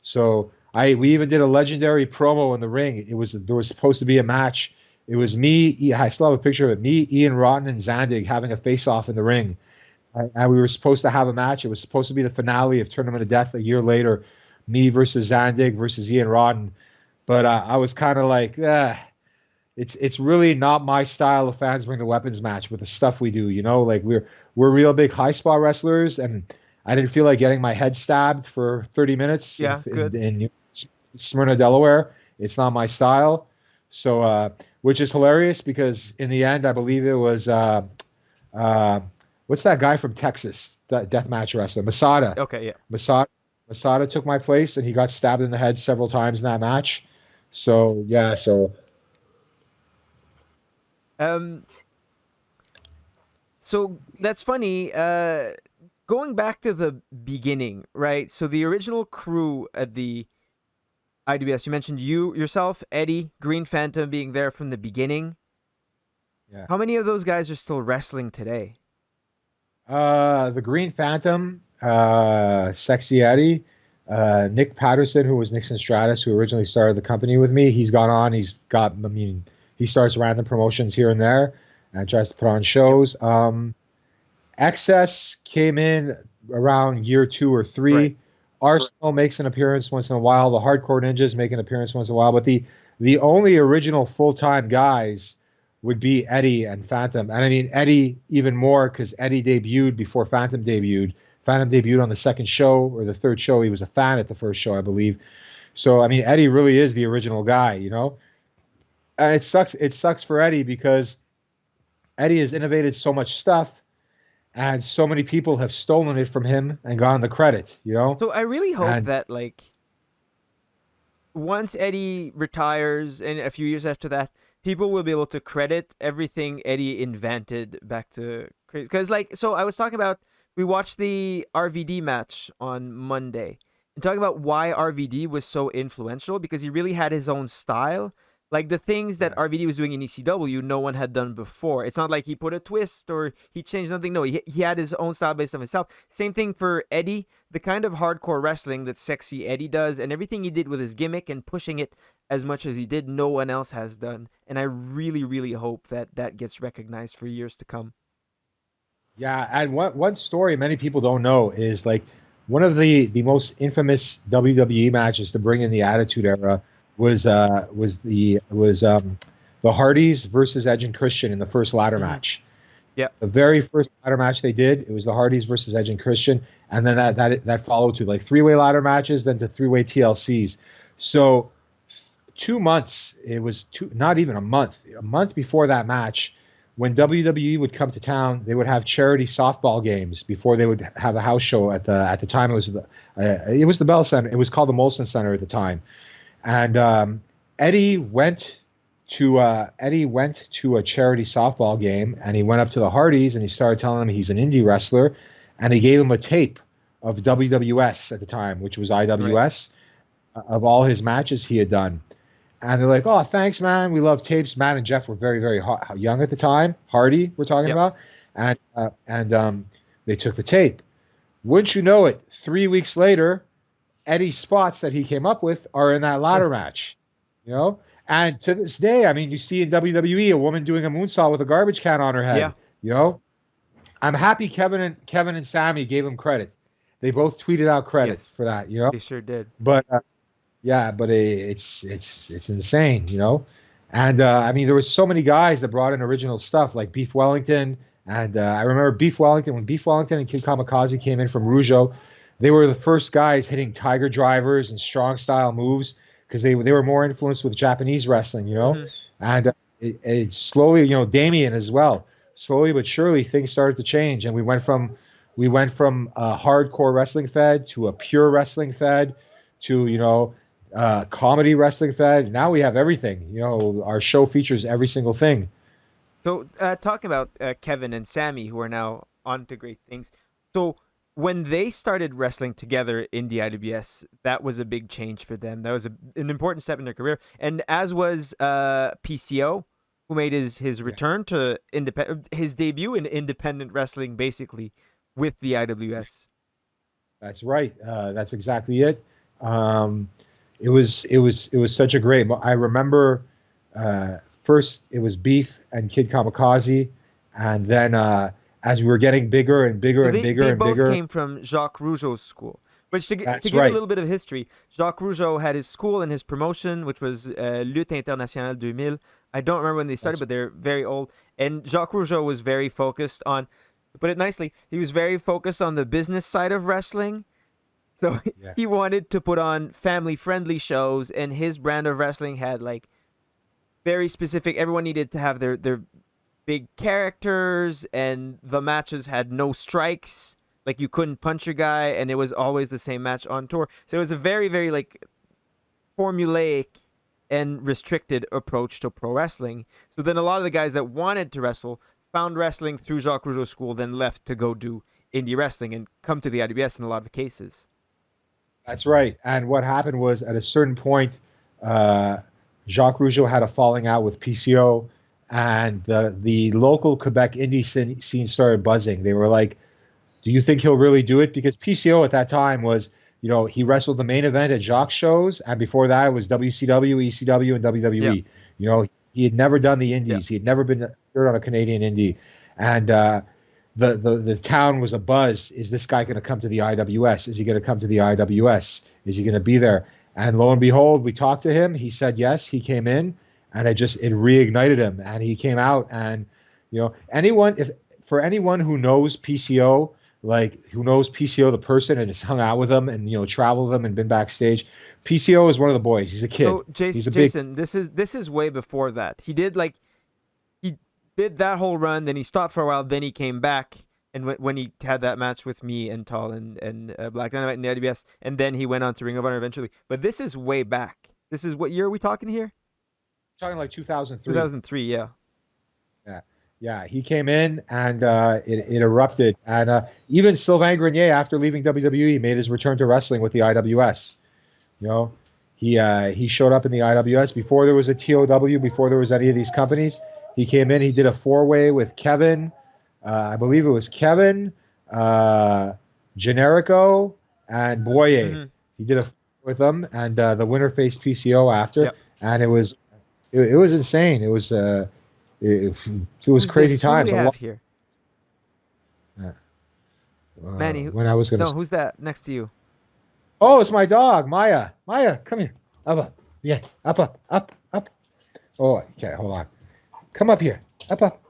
So we even did a legendary promo in the ring. There was supposed to be a match. It was me. I still have a picture of it. Me, Ian Rotten, and Zandig having a face-off in the ring, and we were supposed to have a match. It was supposed to be the finale of Tournament of Death a year later, me versus Zandig versus Ian Rotten. But I was kind of like, it's really not my style of fans bring the weapons match with the stuff we do. Like we're real big high spot wrestlers, and I didn't feel like getting my head stabbed for 30 minutes Yeah. Good. in Smyrna, Delaware. It's not my style. So, which is hilarious because in the end, I believe it was uh, what's that guy from Texas, that deathmatch wrestler, Masada. Okay. Yeah. Masada. Masada took my place, and he got stabbed in the head several times in that match. So yeah, so Um. So that's funny. Going back to the beginning, right? So the original crew at the IWS, you mentioned yourself, Eddie, Green Phantom being there from the beginning. yeah. How many of those guys are still wrestling today? The Green Phantom, Sexy Eddie, Nick Patterson, who was Nixon Stratus, who originally started the company with me. He's gone on. He starts random promotions here and there and tries to put on Yep. shows. Excess came in around year 2 or 3. Right. Arsenal makes an appearance once in a while. The Hardcore Ninjas make an appearance once in a while. But the only original full-time guys would be Eddie and Phantom. And I mean, Eddie even more because Eddie debuted before Phantom debuted. Phantom debuted on the second show or the third show. He was a fan at the first show, I believe. So, I mean, Eddie really is the original guy. And it sucks. It sucks for Eddie because Eddie has innovated so much stuff and so many people have stolen it from him and gotten the credit. So I really hope And that like once Eddie retires and a few years after that, people will be able to credit everything Eddie invented back to crazy. Because like, so I was talking about we watched the RVD match on Monday and talking about why RVD was so influential because he really had his own style. Like the things that Yeah. RVD was doing in ECW, no one had done before. It's not like he put a twist or he changed nothing. No, he had his own style based on himself. Same thing for Eddie, the kind of hardcore wrestling that Sexy Eddie does, and everything he did with his gimmick and pushing it as much as he did, no one else has done. And I really, really hope that that gets recognized for years to come. Yeah, and one story many people don't know is like one of the most infamous WWE matches to bring in the Attitude Era was the Hardys versus Edge and Christian in the first ladder Mm-hmm. match. Yeah, The very first ladder match they did, it was the Hardys versus Edge and Christian, and then that followed to like three-way ladder matches, then to three-way TLCs. So 2 months, it was not even a month before that match, when WWE would come to town, they would have charity softball games before they would have a house show at the time it was the Bell Center. It was called the Molson Center at the time, and Eddie went Eddie went to a charity softball game, and he went up to the Hardys and he started telling them he's an indie wrestler, and he gave him a tape of WWS at the time, which was right. IWS, of all his matches he had done. And they're like, "Oh, thanks, man. We love tapes." Matt and Jeff were very, very young at the time. Hardy, we're talking Yep. about, and they took the tape. Wouldn't you know it? 3 weeks later, Eddie's spots that he came up with are in that ladder match. You know, and to this day, I mean, you see in WWE a woman doing a moonsault with a garbage can on her head. Yeah. You know, I'm happy Kevin and Sammy gave him credit. They both tweeted out credit Yes, for that. You know, they sure did. but yeah, but it's insane, you know. And I mean, there was so many guys that brought in original stuff like Beef Wellington, and I remember Beef Wellington when Beef Wellington and Kid Kamikaze came in from Rougeau. They were the first guys hitting tiger drivers and strong style moves because they were more influenced with Japanese wrestling, you know. Mm-hmm. And it slowly, you know, Damien as well. Slowly but surely, things started to change, and we went from a hardcore wrestling fed to a pure wrestling fed to comedy wrestling fed. Now we have everything. You know, our show features every single thing. So, talking about Kevin and Sammy, who are now on to great things. So, when they started wrestling together in the IWS, that was a big change for them. That was an important step in their career. And as was PCO, who made his Yeah, return to his debut in independent wrestling, basically with the IWS. that's right. That's exactly it. Um, it was such a great. I remember first it was Beef and Kid Kamikaze, and then as we were getting bigger and bigger So and bigger they and both bigger. came from Jacques Rougeau's school. Which to That's give a right. little bit of history, Jacques Rougeau had his school and his promotion, which was Lutte Internationale 2000. I don't remember when they started, That's but they're very old. And Jacques Rougeau was very focused on, to put it nicely, he was very focused on the business side of wrestling. So yeah. he wanted to put on family friendly shows, and his brand of wrestling had like very specific. Everyone needed to have their big characters, and the matches had no strikes. Like you couldn't punch your guy, and it was always the same match on tour. So it was a very, very like formulaic and restricted approach to pro wrestling. So then a lot of the guys that wanted to wrestle found wrestling through Jacques Rougeau's school, then left to go do indie wrestling and come to the IWS in a lot of cases. That's right. And what happened was at a certain point, uh, Jacques Rougeau had a falling out with PCO, and the local Quebec indie scene started buzzing. They were like, "Do you think he'll really do it?" Because PCO at that time was, he wrestled the main event at Jacques shows, and before that it was WCW, ECW, and Yeah, WWE. He had never done the yeah. indies. He had never been third on a Canadian indie, and the town was a buzz. Is this guy going to come to the IWS? Is he going to come to the IWS? Is he going to be there? And lo and behold, we talked to him. He said yes. He came in, and it reignited him, and he came out. And anyone if for anyone who knows PCO, like who knows PCO the person and has hung out with him and traveled with him and been backstage, PCO is one of the boys. He's a kid. So He's a big. Jason, this is way before that. He did that whole run, then he stopped for a while, then he came back, and when he had that match with me and Tall and Black Dynamite in the IDBS, and then he went on to Ring of Honor eventually. But this is way back. This is what year are we talking here? Talking like 2003. 2003. Yeah. Yeah, yeah. He came in and it erupted. And even Sylvain Grenier, after leaving WWE, made his return to wrestling with the IWS. You know, He showed up in the IWS before there was a TOW, before there was any of these companies. He came in. He did a four-way with Kevin. I believe it was Kevin, uh, Generico, and Boye. Mm-hmm. He did a with them, and the winner faced PCO after, Yep. and it was insane. It was Who's crazy this? Who do times. we A have lot. here? Uh, Manny. when I was gonna. No, who's that next to you? Oh, it's my dog, Maya. Maya, come here. Up, yeah, up. Oh, okay, hold on. Come up here. Up.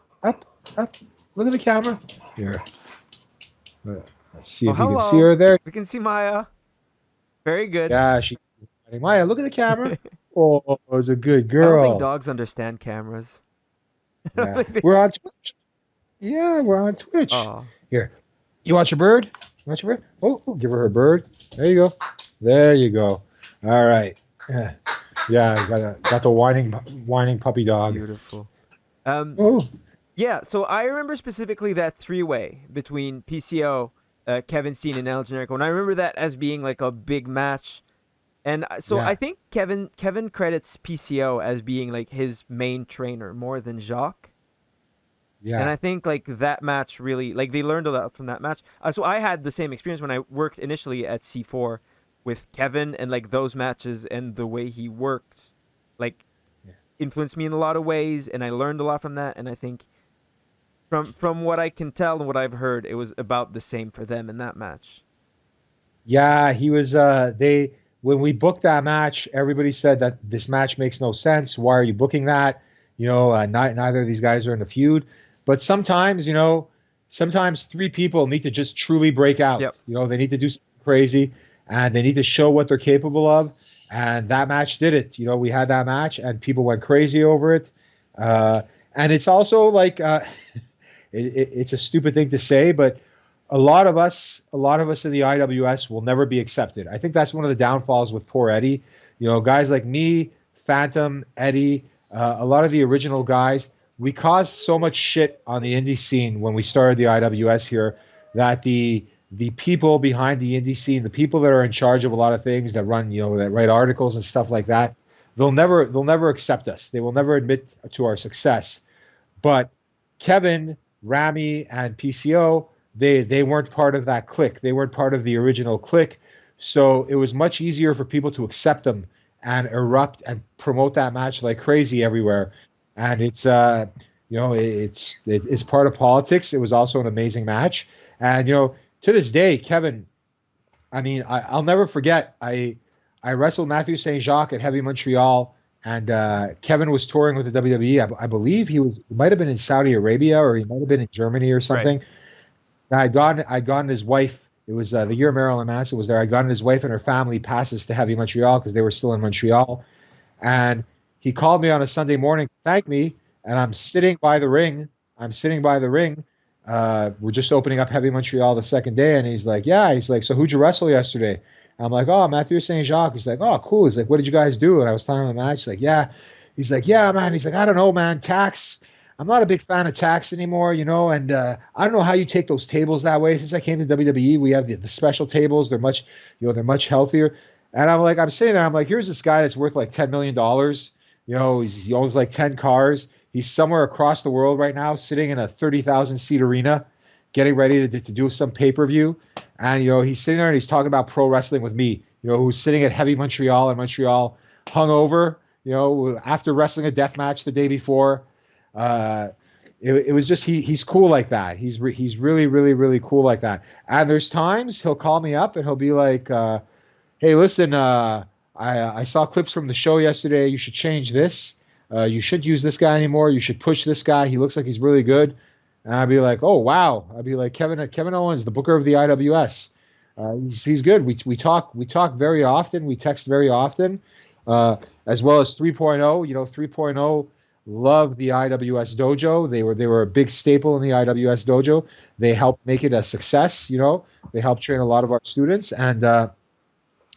Look at the camera. Here. Uh, let's see Oh, if you can see hello. her there. We can see Maya. Very good. Yeah, she's Maya. Look at the camera. Oh, it's a good I don't think girl. dogs understand cameras. I don't Yeah, think they... we're on Twitch. Yeah, we're on Twitch. Oh, Here, you want your bird? You want your bird? Oh, give her bird. There you go. There you go. All right. Yeah, got the whining puppy dog. beautiful. Um, Oh, yeah. So I remember specifically that three-way between PCO, Kevin Steen, and El Generico, and I remember that as being like a big match. And so I yeah, think Kevin credits PCO as being like his main trainer more than Jacques. And yeah. I think like that match really like they learned a lot from that match. So I had the same experience when I worked initially at C4 with Kevin, and like those matches and the way he worked like Yeah. influenced me in a lot of ways, and I learned a lot from that. And I think from what I can tell and what I've heard, it was about the same for them in that match. Yeah, he was they when we booked that match, everybody said that this match makes no sense. Why are you booking that? Neither of these guys are in a feud. But sometimes, sometimes three people need to just truly break Yep. out. They need to do something crazy and they need to show what they're capable of. And that match did it. We had that match and people went crazy over it. Uh, and it's also like it's a stupid thing to say, but a lot of us in the IWS will never be accepted. I think that's one of the downfalls with poor Eddie. Guys like me, Phantom, Eddie, a lot of the original guys, we caused so much shit on the indie scene when we started the IWS here that the people behind the indie scene, the people that are in charge of a lot of things that run, that write articles and stuff like that, they'll never accept us. They will never admit to our success. But Kevin, Rami, and PCO, they weren't part of that clique. They weren't part of the original clique. So it was much easier for people to accept them and erupt and promote that match like crazy everywhere. And it's part of politics. It was also an amazing match. And to this day, Kevin, I mean, I'll never forget. I wrestled Matthew St. Jacques at Heavy Montreal, and Kevin was touring with the WWE. I believe he might have been in Saudi Arabia or he might have been in Germany or Right. something. I'd gotten his wife. It was the year Marilyn Manson was there. I'd gotten his wife and her family passes to Heavy Montreal because they were still in Montreal. And he called me on a Sunday morning to thank me, and I'm sitting by the ring. I'm sitting by the ring. We're just opening up Heavy Montreal the second day, and he's like, "Yeah." He's like, "So who'd you wrestle yesterday?" I'm like, "Oh, Matthew St. Jacques." He's like, "Oh, cool." He's like, "What did you guys do?" And I was telling him the match. He's like, "Yeah." He's like, "Yeah, man." He's like, "I don't know, man. Tax. I'm not a big fan of tax anymore, and I don't know how you take those tables that way. Since I came to WWE, we have the special tables. They're much healthier." And I'm sitting there. I'm like, here's this guy that's worth like $10 million. He owns like 10 cars. He's somewhere across the world right now, sitting in a 30,000 seat arena, getting ready to do some pay per view. And he's sitting there and he's talking about pro wrestling with me. Who's sitting at Heavy Montreal in Montreal, hungover. After wrestling a death match the day before. Uh, it was just he's cool like that. He's really really really cool like that. And there's times he'll call me up and he'll be like, "Hey, listen, I saw clips from the show yesterday. You should change this. You shouldn't use this guy anymore. You should push this guy. He looks like he's really good." And I'd be like, "Oh wow!" I'd be like, Kevin Owens, the booker of the IWS. He's good. We talk very often. We text very often, uh, as well as 3.0. 3.0 love the IWS dojo. They were a big staple in the IWS dojo. They helped make it a success. They helped train a lot of our students, and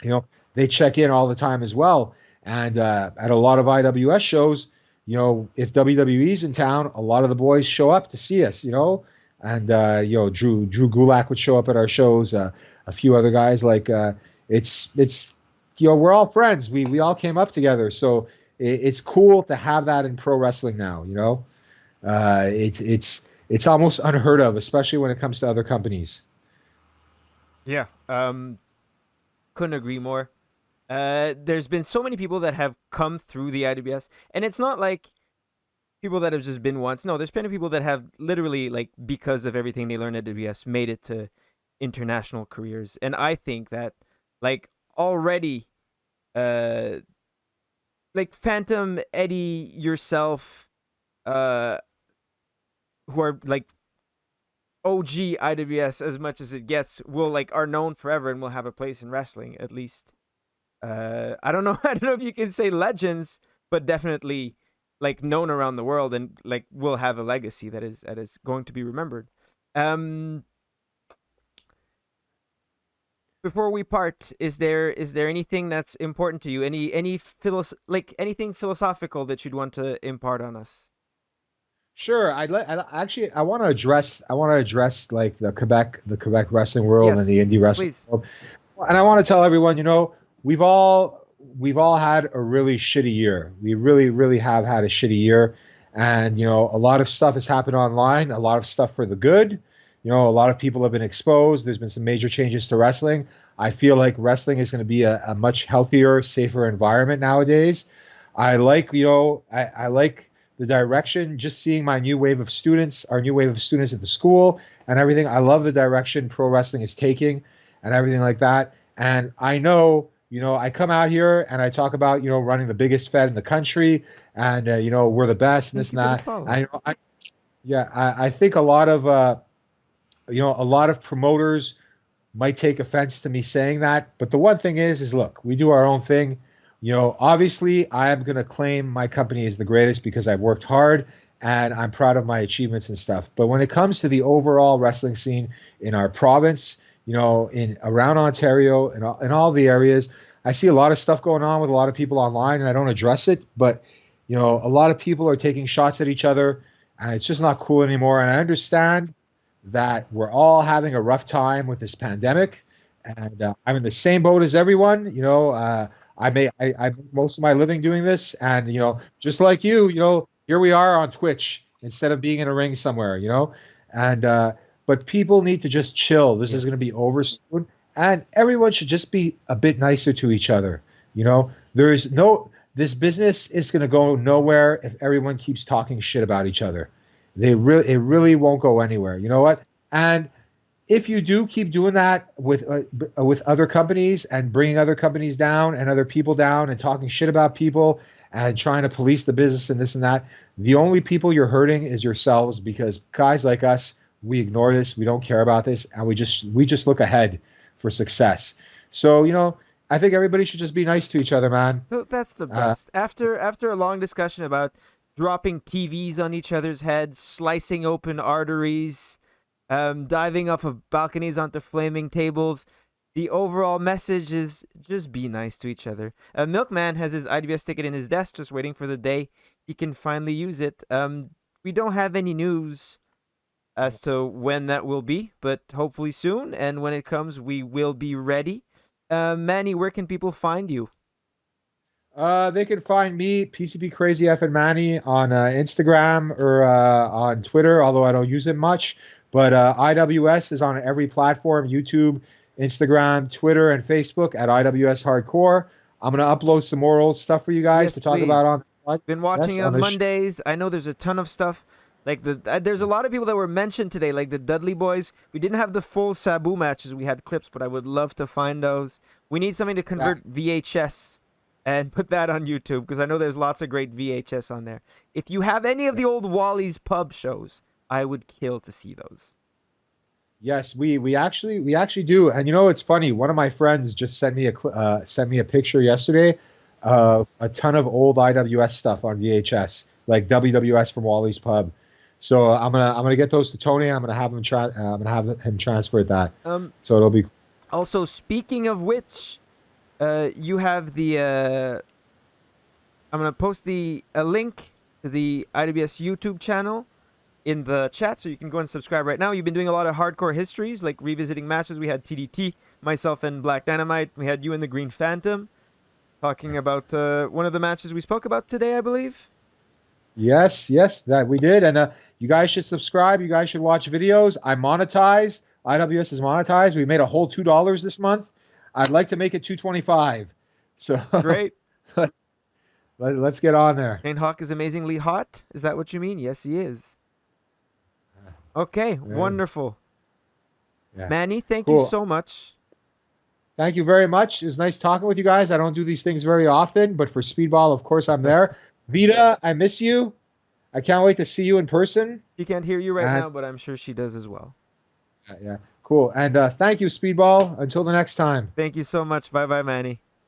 you know, they check in all the time as well. And at a lot of IWS shows, if WWE's in town, a lot of the boys show up to see us. And Drew Gulak would show up at our shows. A few other guys like it's we're all friends. We all came up together, so it's cool to have that in pro wrestling now. It's almost unheard of, especially when it comes to other companies. Yeah. Couldn't agree more. There's been so many people that have come through the IWS, and it's not like people that have just been once. No, there's plenty of people that have literally, like, because of everything they learned at IWS, made it to international careers. And I think that, like, already, uh, like Phantom, Eddie, yourself, uh, who are like OG IWS as much as it gets, will like are known forever and will have a place in wrestling at least. I don't know. I don't know if you can say legends, but definitely like known around the world and like will have a legacy that is going to be remembered. Um, Before we part, is there anything that's important to you? Like anything philosophical that you'd want to impart on us? Sure, actually I want to address like the Quebec wrestling world and Yes, the indie wrestling please. world. And I want to tell everyone, we've all we've all had a really shitty year. We really have had a shitty year, and a lot of stuff has happened online. A lot of stuff for the good. A lot of people have been exposed. There's been some major changes to wrestling. I feel like wrestling is going to be a much healthier, safer environment nowadays. I like the direction. Just seeing my new wave of students, our new wave of students at the school, and everything. I love the direction pro wrestling is taking, and everything like that. And I know, I come out here and I talk about, running the biggest Fed in the country, and we're the best and this Thank you and for the that. follow. I think a lot of promoters might take offense to me saying that. But the one thing is look, we do our own thing. Obviously, I am going to claim my company is the greatest because I've worked hard and I'm proud of my achievements and stuff. But when it comes to the overall wrestling scene in our province, in around Ontario and in all the areas, I see a lot of stuff going on with a lot of people online, and I don't address it. But a lot of people are taking shots at each other, and it's just not cool anymore. And I understand that we're all having a rough time with this pandemic, and I'm in the same boat as everyone. I make most of my living doing this, and just like here we are on Twitch instead of being in a ring somewhere. And but people need to just chill. This is going to Yes. be over soon, and everyone should just be a bit nicer to each other. There is no this business is going to go nowhere if everyone keeps talking shit about each other. It really won't go anywhere. You know what? And if you do keep doing that with other companies and bringing other companies down and other people down and talking shit about people and trying to police the business and this and that, the only people you're hurting is yourselves, because guys like us, we ignore this, we don't care about this, and we just look ahead for success. So I think everybody should just be nice to each other, man. So that's the Uh, best. After a long discussion about dropping TVs on each other's heads, slicing open arteries, diving off of balconies onto flaming tables, the overall message is just be nice to each other. Milkman has his IDVS ticket in his desk, just waiting for the day he can finally use it. We don't have any news as to when that will be, but hopefully soon. And when it comes, we will be ready. Manny, where can people find you? They can find me, PCP Crazy F and Manny, on Instagram or on Twitter, although I don't use it much. But IWS is on every platform: YouTube, Instagram, Twitter, and Facebook at IWS Hardcore. I'm gonna upload some more old stuff for you guys Yes, to talk about please. on this Been watching podcast, it on on this. Mondays. I know there's a ton of stuff. Like there's a lot of people that were mentioned today, like the Dudley Boys. We didn't have the full Sabu matches. We had clips, but I would love to find those. We need something to Yeah. convert VHS and put that on YouTube because I know there's lots of great VHS on there. If you have any of the old Wally's Pub shows, I would kill to see those. Yes, we actually do. And it's funny. One of my friends just sent me a picture yesterday of a ton of old IWS stuff on VHS, like WWS from Wally's Pub. So I'm gonna get those to Tony. I'm gonna have him transfer that. Um. So it'll be. Also, speaking of which, you have the I'm gonna post the a link to the IWS YouTube channel in the chat, so you can go and subscribe right now. You've been doing a lot of hardcore histories, like revisiting matches. We had TDT, myself and Black Dynamite. We had you and the Green Phantom. talking about one of the matches we spoke about today, I believe. Yes, yes, that we did. And you guys should subscribe. You guys should watch videos. I monetize. IWS is monetized. We made a whole $2 this month. I'd like to make it 225. So Great. let's let's get on there. Shane Hawk is amazingly hot. Is that what you mean? Yes, he is. Okay, Yeah, wonderful. yeah. Manny, thank you Cool. so much. Thank you very much. It was nice talking with you guys. I don't do these things very often, but for Speedball, of course, I'm there. Vita, I miss you. I can't wait to see you in person. She can't hear you right And now, but I'm sure she does as well. yeah, cool. And thank you, Speedball. Until the next time. Thank you so much. Bye bye, Manny.